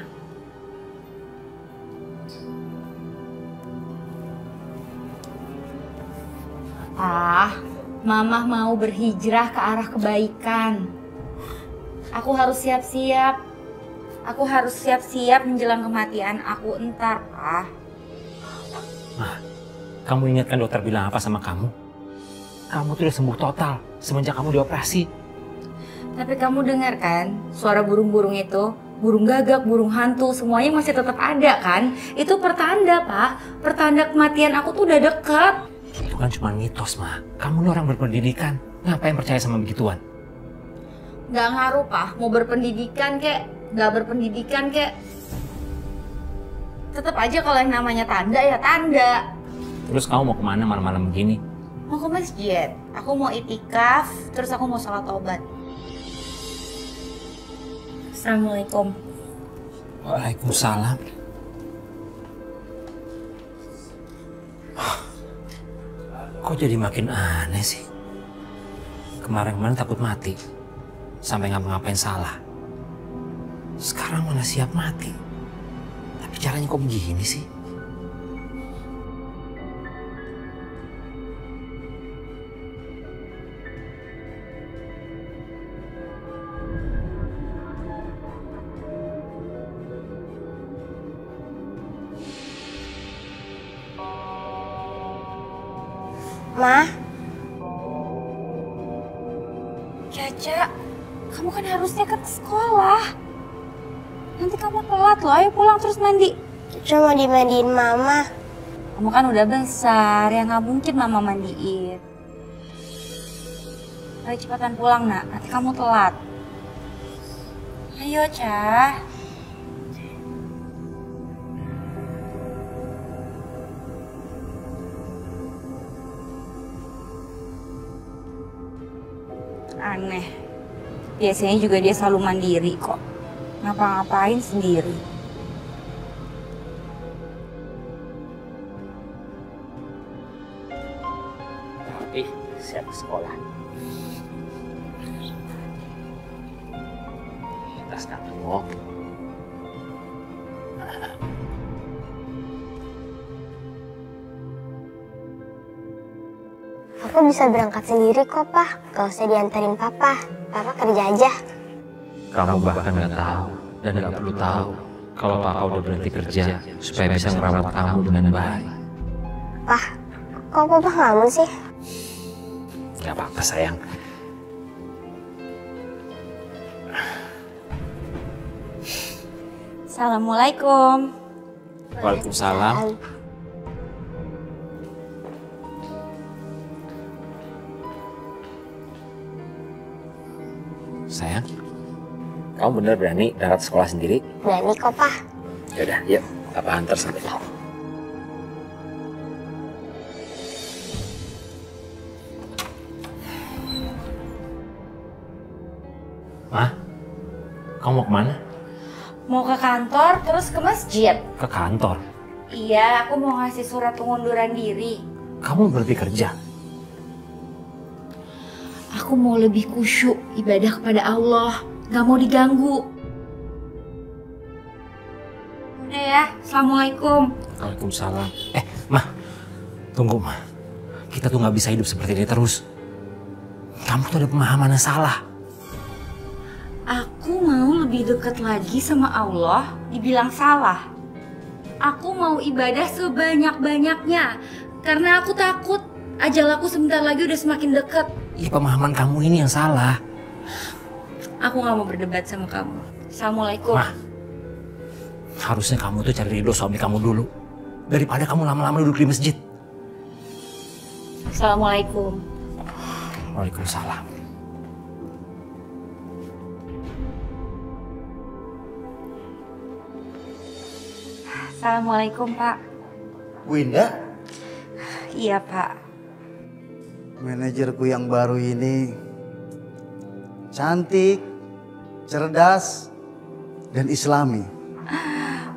Mama mau berhijrah ke arah kebaikan. Aku harus siap-siap. Aku harus siap-siap menjelang kematian aku entar, Pak. Mah, kamu ingat kan dokter bilang apa sama kamu? Kamu tuh udah sembuh total semenjak kamu dioperasi. Tapi kamu dengar kan suara burung-burung itu? Burung gagak, burung hantu, semuanya masih tetap ada kan? Itu pertanda, Pak. Pertanda kematian aku tuh udah dekat. Itu kan cuma mitos, Mah. Kamu nih orang berpendidikan. Ngapain percaya sama begituan? Gak ngaruh, Pak. Mau berpendidikan kek, gak berpendidikan kek. Tetap aja kalau yang namanya tanda ya tanda. Terus kamu mau kemana malam-malam begini? Mau ke masjid. Aku mau itikaf, terus aku mau sholat taubat. Assalamualaikum. Waalaikumsalam. Kok jadi makin aneh sih? Kemarin-kemarin takut mati. Sampai ngapa-ngapain salah. Sekarang mana siap mati. Tapi caranya kok begini sih? Ma, Caca, kamu kan harusnya ke sekolah. Nanti kamu telat loh, ayo pulang terus mandi. Caca mau dimandiin Mama. Kamu kan udah besar, ya nggak mungkin Mama mandiin. Ayo cepatan pulang, Nak, nanti kamu telat. Ayo, Ca. Aneh. Biasanya juga dia selalu mandiri kok. Ngapa-ngapain sendiri. Siap ke sekolah. Tas kamu. Aku bisa berangkat sendiri kok, Pak. Gak usah diantarin Papa. Papa kerja aja. Kamu bahkan gak tahu dan gak perlu tahu kalau Papa udah berhenti kerja supaya bisa merawat kamu dengan baik. Pak, kok Papa ngelamun sih? Gak apa-apa sayang. Assalamualaikum. Waalaikumsalam. Sayang, kamu bener berani berangkat sekolah sendiri? Berani kok, Pak. Yaudah, yuk. Papa antar sampai tahu. Ma, kamu mau kemana? Mau ke kantor, terus ke masjid. Ke kantor? Iya, aku mau ngasih surat pengunduran diri. Kamu berhenti kerja? Aku mau lebih khusyuk ibadah kepada Allah, gak mau diganggu. Udah ya, Assalamualaikum. Waalaikumsalam. Ma, tunggu Ma. Kita tuh gak bisa hidup seperti ini terus. Kamu tuh ada pemahaman yang salah. Aku mau lebih dekat lagi sama Allah, dibilang salah. Aku mau ibadah sebanyak-banyaknya, karena aku takut ajal aku sebentar lagi udah semakin dekat. Iya, pemahaman kamu ini yang salah. Aku gak mau berdebat sama kamu. Assalamualaikum. Ma, harusnya kamu tuh cari ridho suami kamu dulu, daripada kamu lama-lama duduk di masjid. Assalamualaikum. Waalaikumsalam. Assalamualaikum, Pak. Bu Indah, Iya, Pak. manajerku yang baru ini cantik, cerdas, dan islami.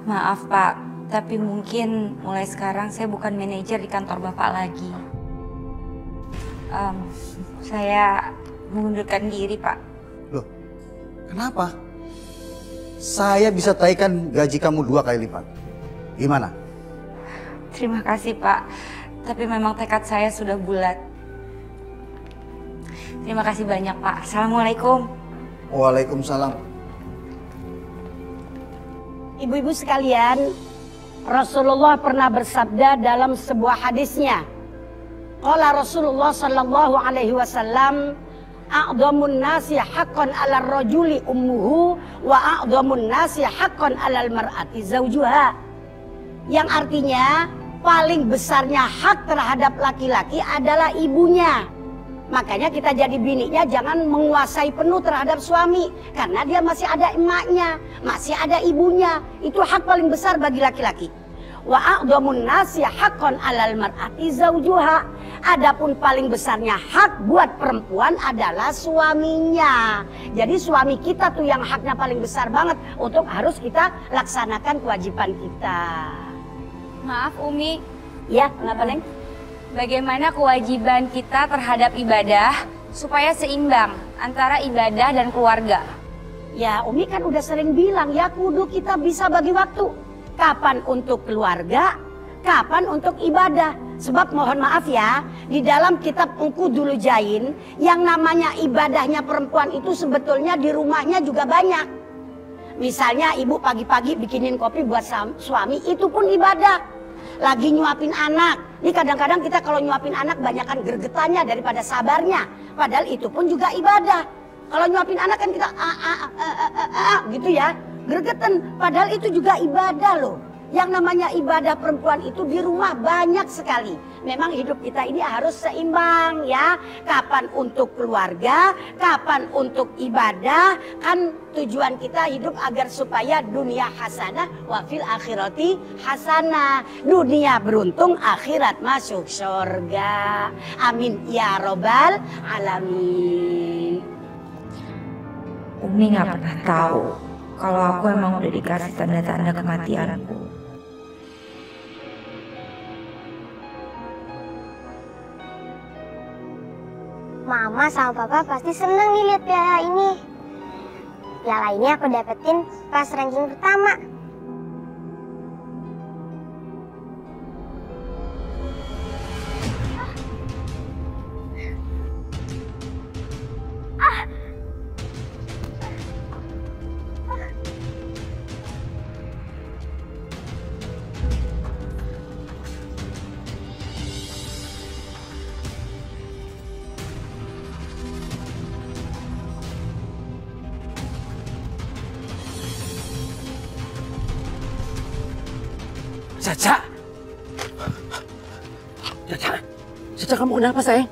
Maaf, Pak. Tapi mungkin mulai sekarang saya bukan manajer di kantor Bapak lagi. Saya mengundurkan diri, Pak. Loh, kenapa? Saya bisa taikan gaji kamu 2 kali lipat. Gimana? Terima kasih, Pak. Tapi memang tekad saya sudah bulat. Terima kasih banyak, Pak. Assalamualaikum. Waalaikumsalam. Ibu-ibu sekalian, Rasulullah pernah bersabda dalam sebuah hadisnya. Qala Rasulullah sallallahu alaihi wasallam, a'dhamun nasi haqqan 'alal rajuli ummuhu wa a'dhamun nasi haqqan 'alal mar'ati zawjuha. Yang artinya paling besarnya hak terhadap laki-laki adalah ibunya. Makanya kita jadi bininya jangan menguasai penuh terhadap suami, karena dia masih ada emaknya, masih ada ibunya. Itu hak paling besar bagi laki-laki. Wa a'dhamun nasi haqqan 'alal mar'ati zawjuha. Adapun paling besarnya hak buat perempuan adalah suaminya. Jadi suami kita tuh yang haknya paling besar banget untuk harus kita laksanakan kewajiban kita. Maaf, Umi. Ya, kenapa, Neng? Bagaimana kewajiban kita terhadap ibadah supaya seimbang antara ibadah dan keluarga? Ya, Umi kan udah sering bilang ya kudu kita bisa bagi waktu. Kapan untuk keluarga, kapan untuk ibadah. Sebab mohon maaf ya, di dalam kitab Ungku Dulu Jain, yang namanya ibadahnya perempuan itu sebetulnya di rumahnya juga banyak. Misalnya ibu pagi-pagi bikinin kopi buat suami, itu pun ibadah. Lagi nyuapin anak, ini kadang-kadang kita kalau nyuapin anak banyakan gregetannya daripada sabarnya. Padahal itu pun juga ibadah. Kalau nyuapin anak kan kita gitu ya, gregetan. Padahal itu juga ibadah loh. Yang namanya ibadah perempuan itu di rumah banyak sekali. Memang hidup kita ini harus seimbang ya. Kapan untuk keluarga, kapan untuk ibadah. Kan tujuan kita hidup agar supaya dunia hasanah wa fil akhirati hasanah. Dunia beruntung, akhirat masuk surga. Amin ya robbal alamin. Umi gak pernah tahu kalau aku emang udah dikasih tanda-tanda kematianku. Mama sama Papa pasti seneng nih lihat piala ini. Piala ini aku dapetin pas ranking pertama. Caca! Caca! Caca, kamu kenapa sayang?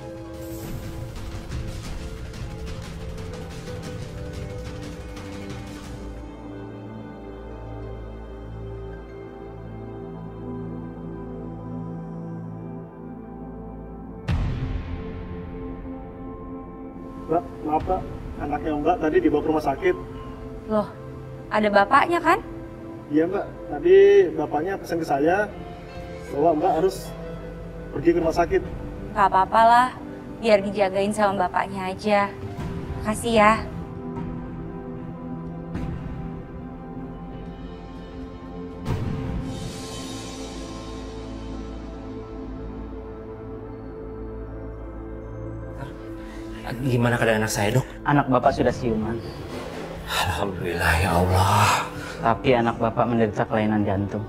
Mbak, maaf Mbak, anaknya Mbak tadi dibawa ke rumah sakit. Loh, ada bapaknya kan? Iya Mbak, tadi bapaknya pesan ke saya bahwa Mbak harus pergi ke rumah sakit. Gak apa-apa lah, biar dijagain sama bapaknya aja. Makasih ya. Gimana keadaan anak saya, Dok? Anak Bapak sudah siuman. Alhamdulillah, ya Allah. Tapi anak Bapak menderita kelainan jantung.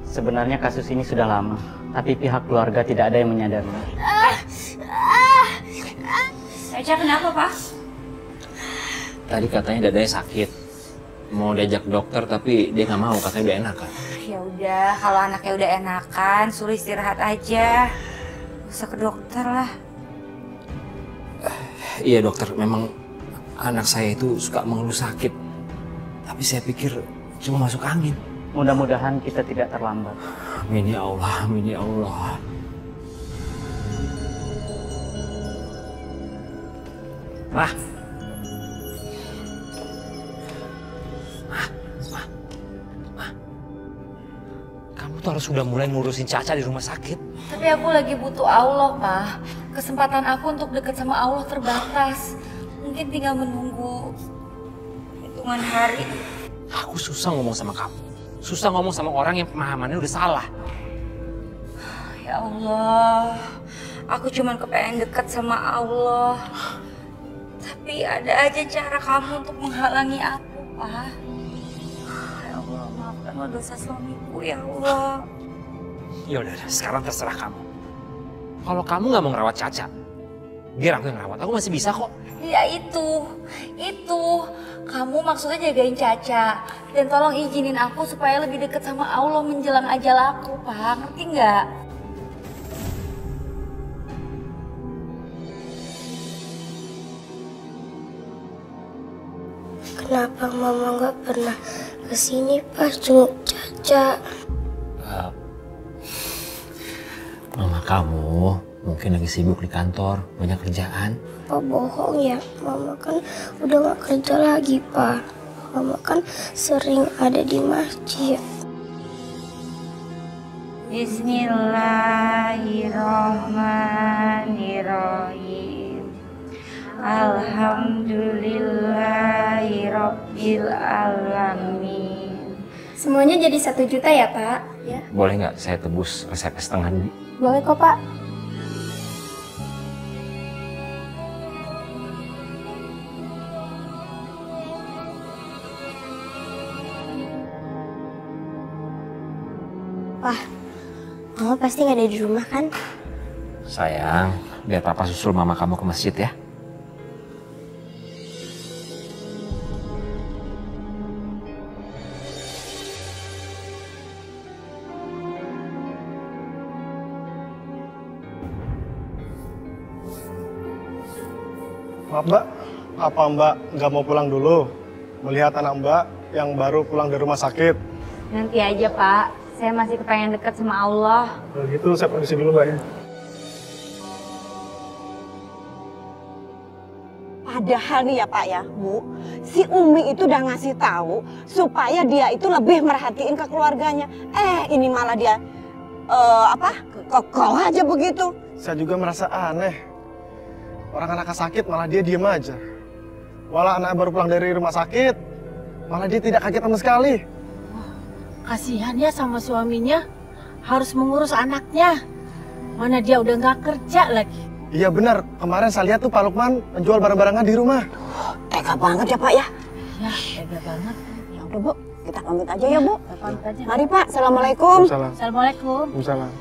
Sebenarnya kasus ini sudah lama, tapi pihak keluarga tidak ada yang menyadari. Caca kenapa, Pak? Tadi katanya dadanya sakit. Mau diajak dokter tapi dia nggak mau, katanya udah enakan. Ya udah, kalau anaknya udah enakan, suruh istirahat aja. Usah ke dokter lah. Iya dokter, memang anak saya itu suka mengeluh sakit. Tapi saya pikir cuma masuk angin. Mudah-mudahan kita tidak terlambat. Amin ya Allah, amin ya Allah. Mah. Kamu tuh harus sudah mulai ngurusin Caca di rumah sakit. Tapi aku lagi butuh Allah, Pak. Kesempatan aku untuk deket sama Allah terbatas. Mungkin tinggal menunggu hitungan hari. Aku susah ngomong sama kamu. Susah ngomong sama orang yang pemahamannya udah salah. Ya Allah, aku cuman kepengen deket sama Allah. Tapi ada aja cara kamu untuk menghalangi aku, Pak. Ya Allah, maafkanlah dosa suamiku, ya Allah. Ya udah, sekarang terserah kamu. Kalau kamu nggak mau ngerawat Caca, biar aku yang ngerawat. Aku masih bisa kok. Ya itu. Kamu maksudnya jagain Caca. Dan tolong izinin aku supaya lebih deket sama Allah menjelang ajal aku, Pak. Ngerti nggak? Kenapa Mama nggak pernah kesini pas jenguk Caca? Mama kamu mungkin lagi sibuk di kantor, banyak kerjaan. Pak bohong ya, Mama kan udah gak kerja lagi, Pak. Mama kan sering ada di masjid. Bismillahirrahmanirrahim. Alhamdulillahirabbil alamin. Semuanya jadi 1 juta ya, Pak? Ya. Boleh nggak saya tebus resep setengah dulu? Boleh kok, Pak. Wah, Mama pasti nggak ada di rumah kan? Sayang, biar papa susul mama kamu ke masjid ya. Maaf Mbak, apa Mbak nggak mau pulang dulu? Melihat anak Mbak yang baru pulang dari rumah sakit. Nanti aja, Pak. Saya masih kepengen deket sama Allah. Kalau gitu saya permisi dulu Mbak ya. Padahal nih ya Pak ya, Bu, si Umi itu udah ngasih tahu supaya dia itu lebih merhatiin ke keluarganya. Ini malah dia kokoh aja begitu. Saya juga merasa aneh. Orang anaknya sakit malah dia diem aja. Walau anak baru pulang dari rumah sakit, malah dia tidak kaget sama sekali. Kasihan ya sama suaminya, harus mengurus anaknya. Mana dia udah nggak kerja lagi. Iya benar, kemarin saya lihat tuh Pak Lukman menjual barang-barangnya di rumah. Tega banget ya Pak ya. Ya, tega banget. Ya udah Bu, kita pamit aja ya Bu. Pamit aja. Mari Pak, Assalamualaikum. Assalamualaikum. Waalaikumsalam.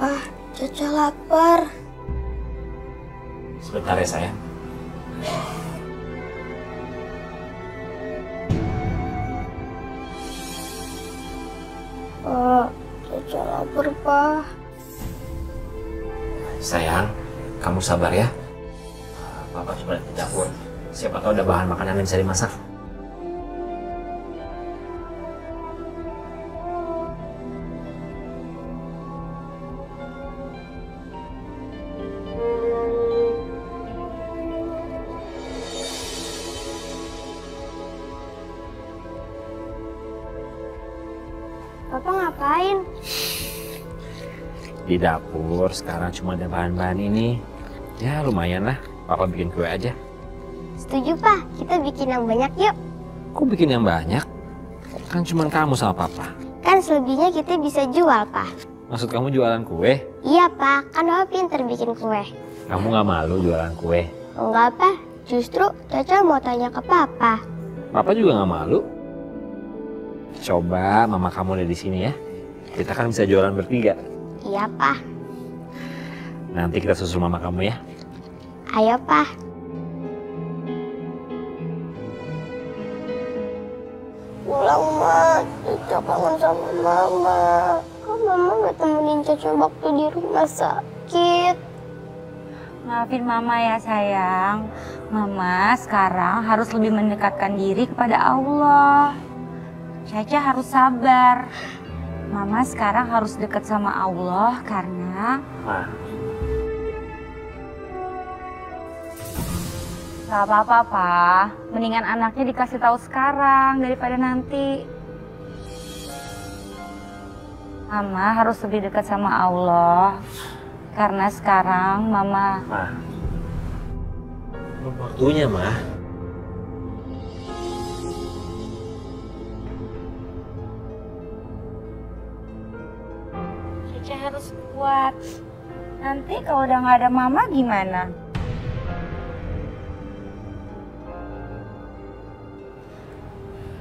Wah, Caca lapar. Sebentar ya sayang. Pak, Caca lapar, Pak. Sayang, kamu sabar ya. Papa coba di dapur. Siapa tahu ada bahan makanan yang bisa dimasak. Papa ngapain? Di dapur sekarang cuma ada bahan-bahan ini. Ya lumayan lah, Papa bikin kue aja. Setuju, Pak. Kita bikin yang banyak yuk. Kok bikin yang banyak? Kan cuma kamu sama Papa. Kan selebihnya kita bisa jual, Pak. Maksud kamu jualan kue? Iya, Pak. Kan Papa pinter bikin kue. Kamu nggak malu jualan kue? Enggak, Pak. Justru Caca mau tanya ke Papa. Papa juga nggak malu. Coba mama kamu ada di sini ya. Kita kan bisa jualan bertiga. Iya, Pak. Nanti kita susul mama kamu ya. Ayo, Pak. Pulang, Ma. Caca kangen sama Mama. Kok Mama nggak temenin Caca waktu di rumah sakit? Maafin Mama ya sayang. Mama sekarang harus lebih mendekatkan diri kepada Allah. Caca harus sabar. Mama sekarang harus dekat sama Allah karena... Gak apa-apa, Pak. Mendingan anaknya dikasih tahu sekarang daripada nanti. Mama harus lebih dekat sama Allah. Karena sekarang Mama... Belum waktunya, Ma. Caca harus kuat. Nanti kalau udah nggak ada Mama gimana?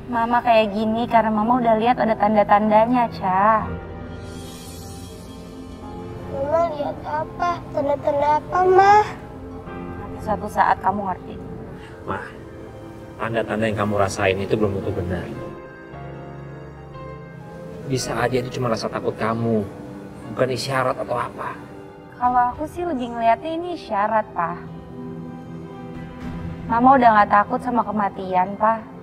Mama kayak gini karena Mama udah lihat ada tanda-tandanya, Ca. Mama lihat apa? Tanda-tanda apa, Ma? Nanti suatu saat kamu ngerti. Ma, tanda-tanda yang kamu rasain itu belum tentu benar. Bisa aja itu cuma rasa takut kamu, bukan isyarat atau apa. Kalau aku sih lebih ngeliatnya ini isyarat, Pak. Mama udah nggak takut sama kematian, Pak.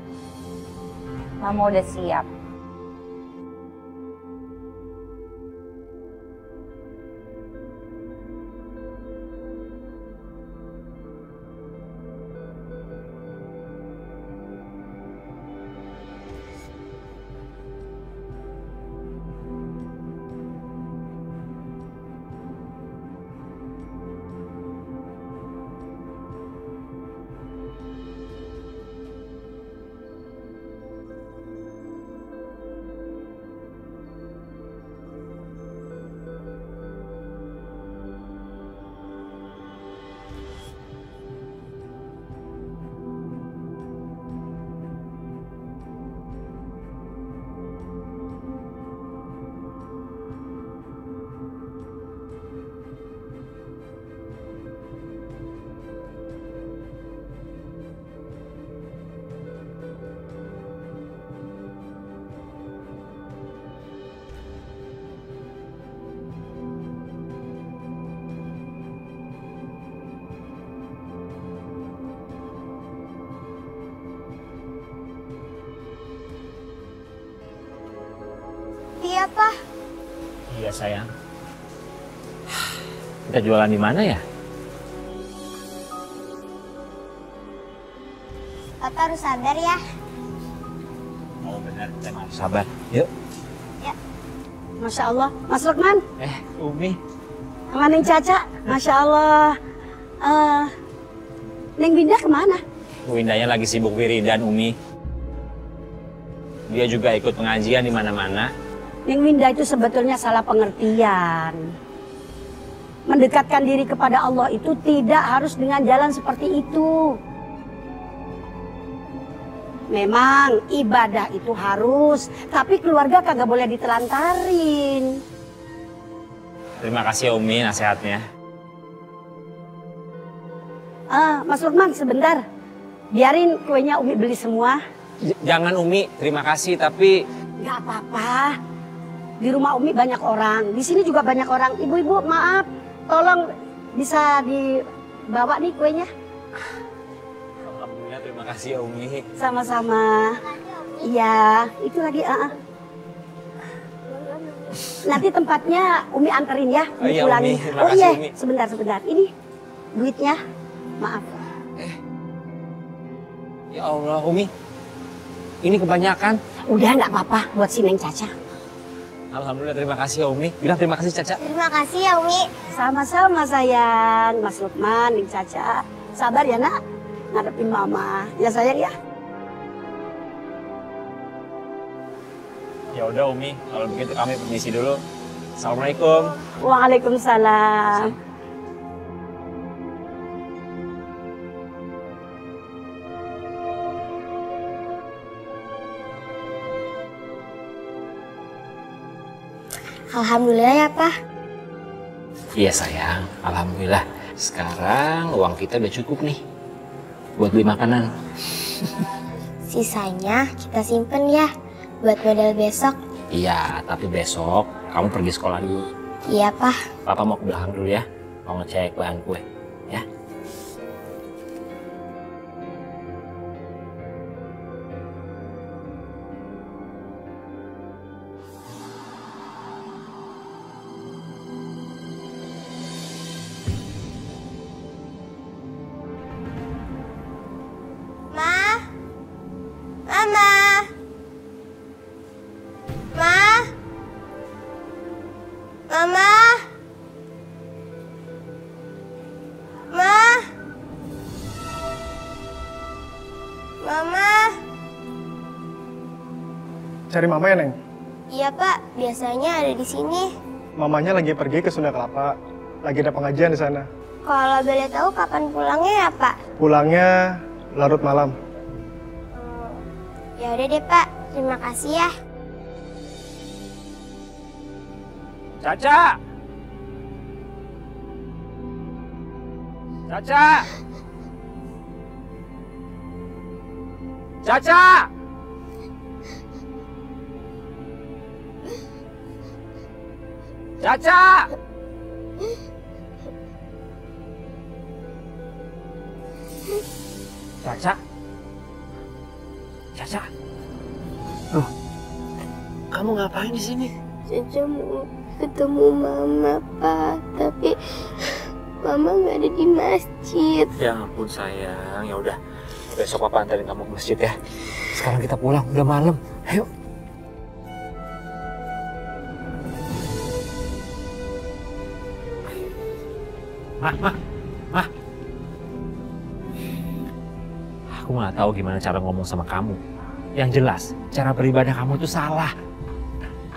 Mama udah siap. Iya, Pak. Iya, sayang. Kita jualan di mana ya? Papa harus sabar ya. Oh benar, kita harus sabar. Yuk. Ya. Masya Allah. Mas Lukman. Umi. Sama Neng Caca. Masya Allah. Neng Winda kemana? Windanya lagi sibuk wiridan, Umi. Dia juga ikut pengajian di mana-mana. Neng Winda itu sebetulnya salah pengertian. Mendekatkan diri kepada Allah itu tidak harus dengan jalan seperti itu. Memang ibadah itu harus, tapi keluarga kagak boleh ditelantarin. Terima kasih Umi nasihatnya. Mas Lukman sebentar. Biarin kuenya Umi beli semua. Jangan Umi, terima kasih tapi... Gak apa-apa. Di rumah Umi banyak orang, di sini juga banyak orang. Ibu-ibu maaf, tolong bisa dibawa nih kuenya. Alhamdulillah, terima kasih ya Umi. Sama-sama. Iya, itu lagi. Nanti tempatnya Umi anterin ya, Oh iya, pulangin. Umi. Terima Oh kasih, iya, Umi. sebentar. Ini duitnya, maaf. Ya Allah, Umi. Ini kebanyakan. Udah nggak apa-apa buat si Neng Caca. Alhamdulillah, terima kasih ya Umi. Bilang terima kasih Caca. Terima kasih ya Umi. Sama-sama sayang, Mas Lukman, Neng Caca. Sabar ya nak, ngadepin mama. Ya sayang ya. Ya udah Umi, kalau begitu kami permisi dulu. Assalamualaikum. Waalaikumsalam. Alhamdulillah ya Pak. Iya sayang, alhamdulillah. Sekarang uang kita udah cukup nih buat beli makanan. Sisanya kita simpen ya buat modal besok. Iya, tapi besok kamu pergi sekolah dulu. Iya Pak. Papa mau ke belakang dulu ya, mau ngecek bahan kue, ya. Cari mama ya, Neng? Iya Pak, biasanya ada di sini. Mamanya lagi pergi ke Sunda Kelapa. Lagi ada pengajian di sana. Kalau boleh tahu kapan pulangnya ya Pak? Pulangnya larut malam. Ya udah deh Pak, terima kasih ya. Caca! Caca! Caca! Caca! Caca? Caca? Loh, kamu ngapain di sini? Caca mau ketemu Mama, Pak. Tapi Mama nggak ada di masjid. Ya ampun sayang, ya udah. Besok Papa antarin kamu ke masjid ya. Sekarang kita pulang, udah malam. Ayo. Mah. Aku nggak tahu gimana cara ngomong sama kamu. Yang jelas, cara beribadah kamu itu salah.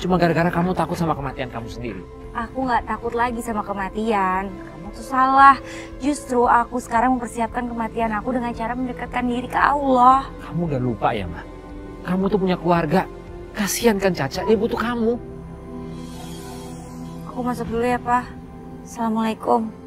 Cuma gara-gara kamu takut sama kematian kamu sendiri. Aku nggak takut lagi sama kematian. Kamu tuh salah. Justru aku sekarang mempersiapkan kematian aku dengan cara mendekatkan diri ke Allah. Kamu udah lupa ya, Ma? Kamu tuh punya keluarga. Kasihan kan Caca, dia butuh kamu. Aku masuk dulu ya, Pak. Assalamualaikum.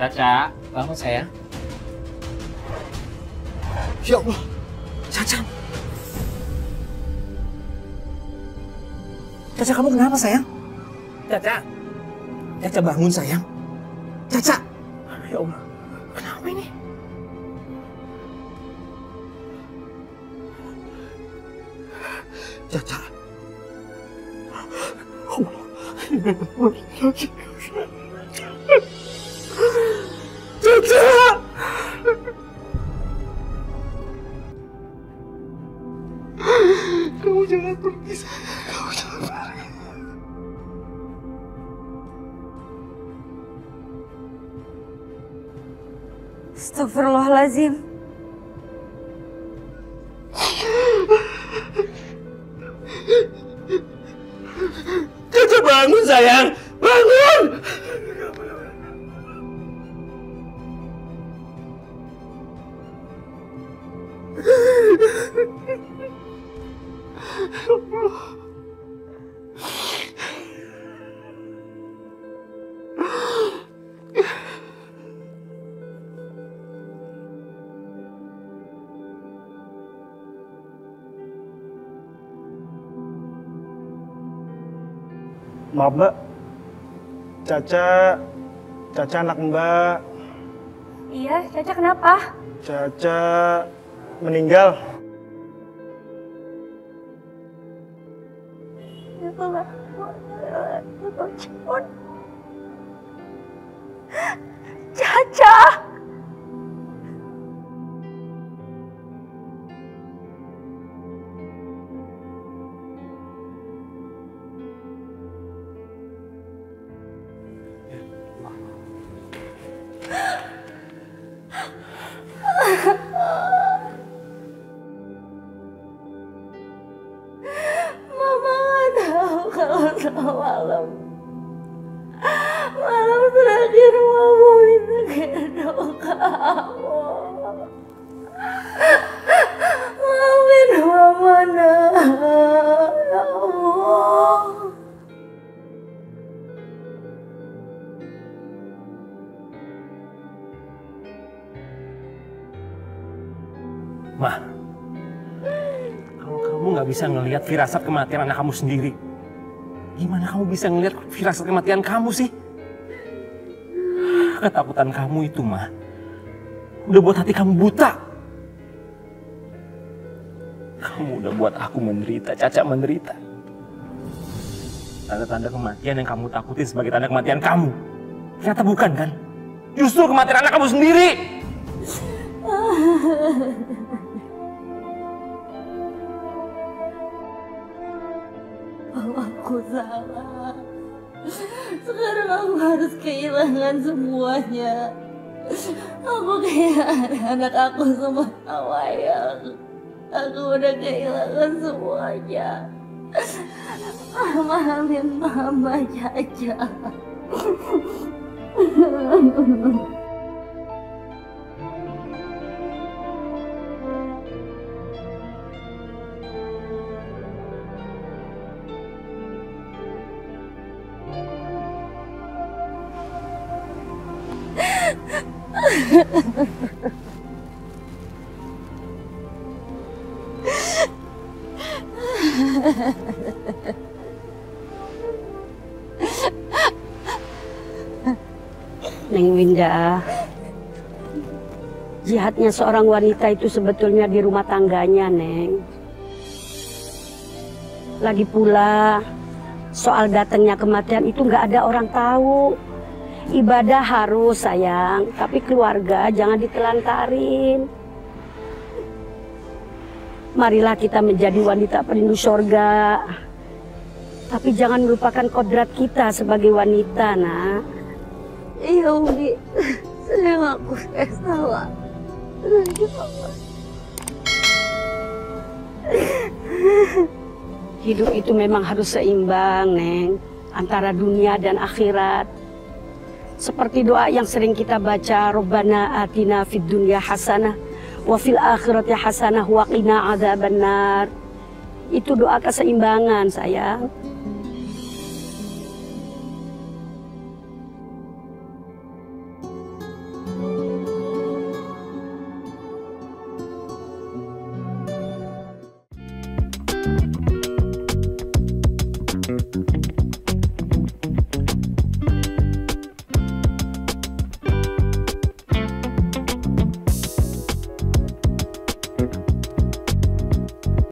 Caca, bangun sayang. Ya Allah, Caca. Caca, kamu kenapa sayang? Caca. Caca bangun sayang. Caca. Ya Allah, kenapa ini? Caca. Caca. Kamu jangan pergi sayang. Kamu jangan pergi. Astagfirullahaladzim. Caca bangun sayang, bangun. Maaf Mbak, Caca anak Mbak. Iya, Caca kenapa? Caca meninggal. Caca! Mama nggak tahu kalau malam terakhir Mama minta gendong kamu. Maafin Mama nak, ya Allah. Ma, kalau kamu nggak bisa ngelihat firasat kematian anak kamu sendiri, gimana kamu bisa ngelihat firasat kematian kamu sih? Ketakutan kamu itu, Ma, udah buat hati kamu buta. Kamu udah buat aku menderita, Caca menderita. Tanda-tanda kematian yang kamu takutin sebagai tanda kematian kamu, ternyata bukan kan? Justru kematian anak kamu sendiri. Aku salah. Sekarang aku harus kehilangan semuanya. Aku kehilangan anak aku sama Wayang. Aku udah kehilangan semuanya. Maafin Mama, Caca. Neng Winda, jihadnya seorang wanita itu sebetulnya di rumah tangganya, Neng. Lagi pula, soal datangnya kematian itu nggak ada orang tahu. Ibadah harus, sayang, tapi keluarga jangan ditelantarin. Marilah kita menjadi wanita perindu sorga. Tapi jangan melupakan kodrat kita sebagai wanita, nak. Iya, Umi. Saya ngaku saya salah. Hidup itu memang harus seimbang, Neng, antara dunia dan akhirat. Seperti doa yang sering kita baca, Rabbana atina fid dunya hasanah wa fil akhirati hasanah wa qina adzabannar. Itu doa keseimbangan, sayang.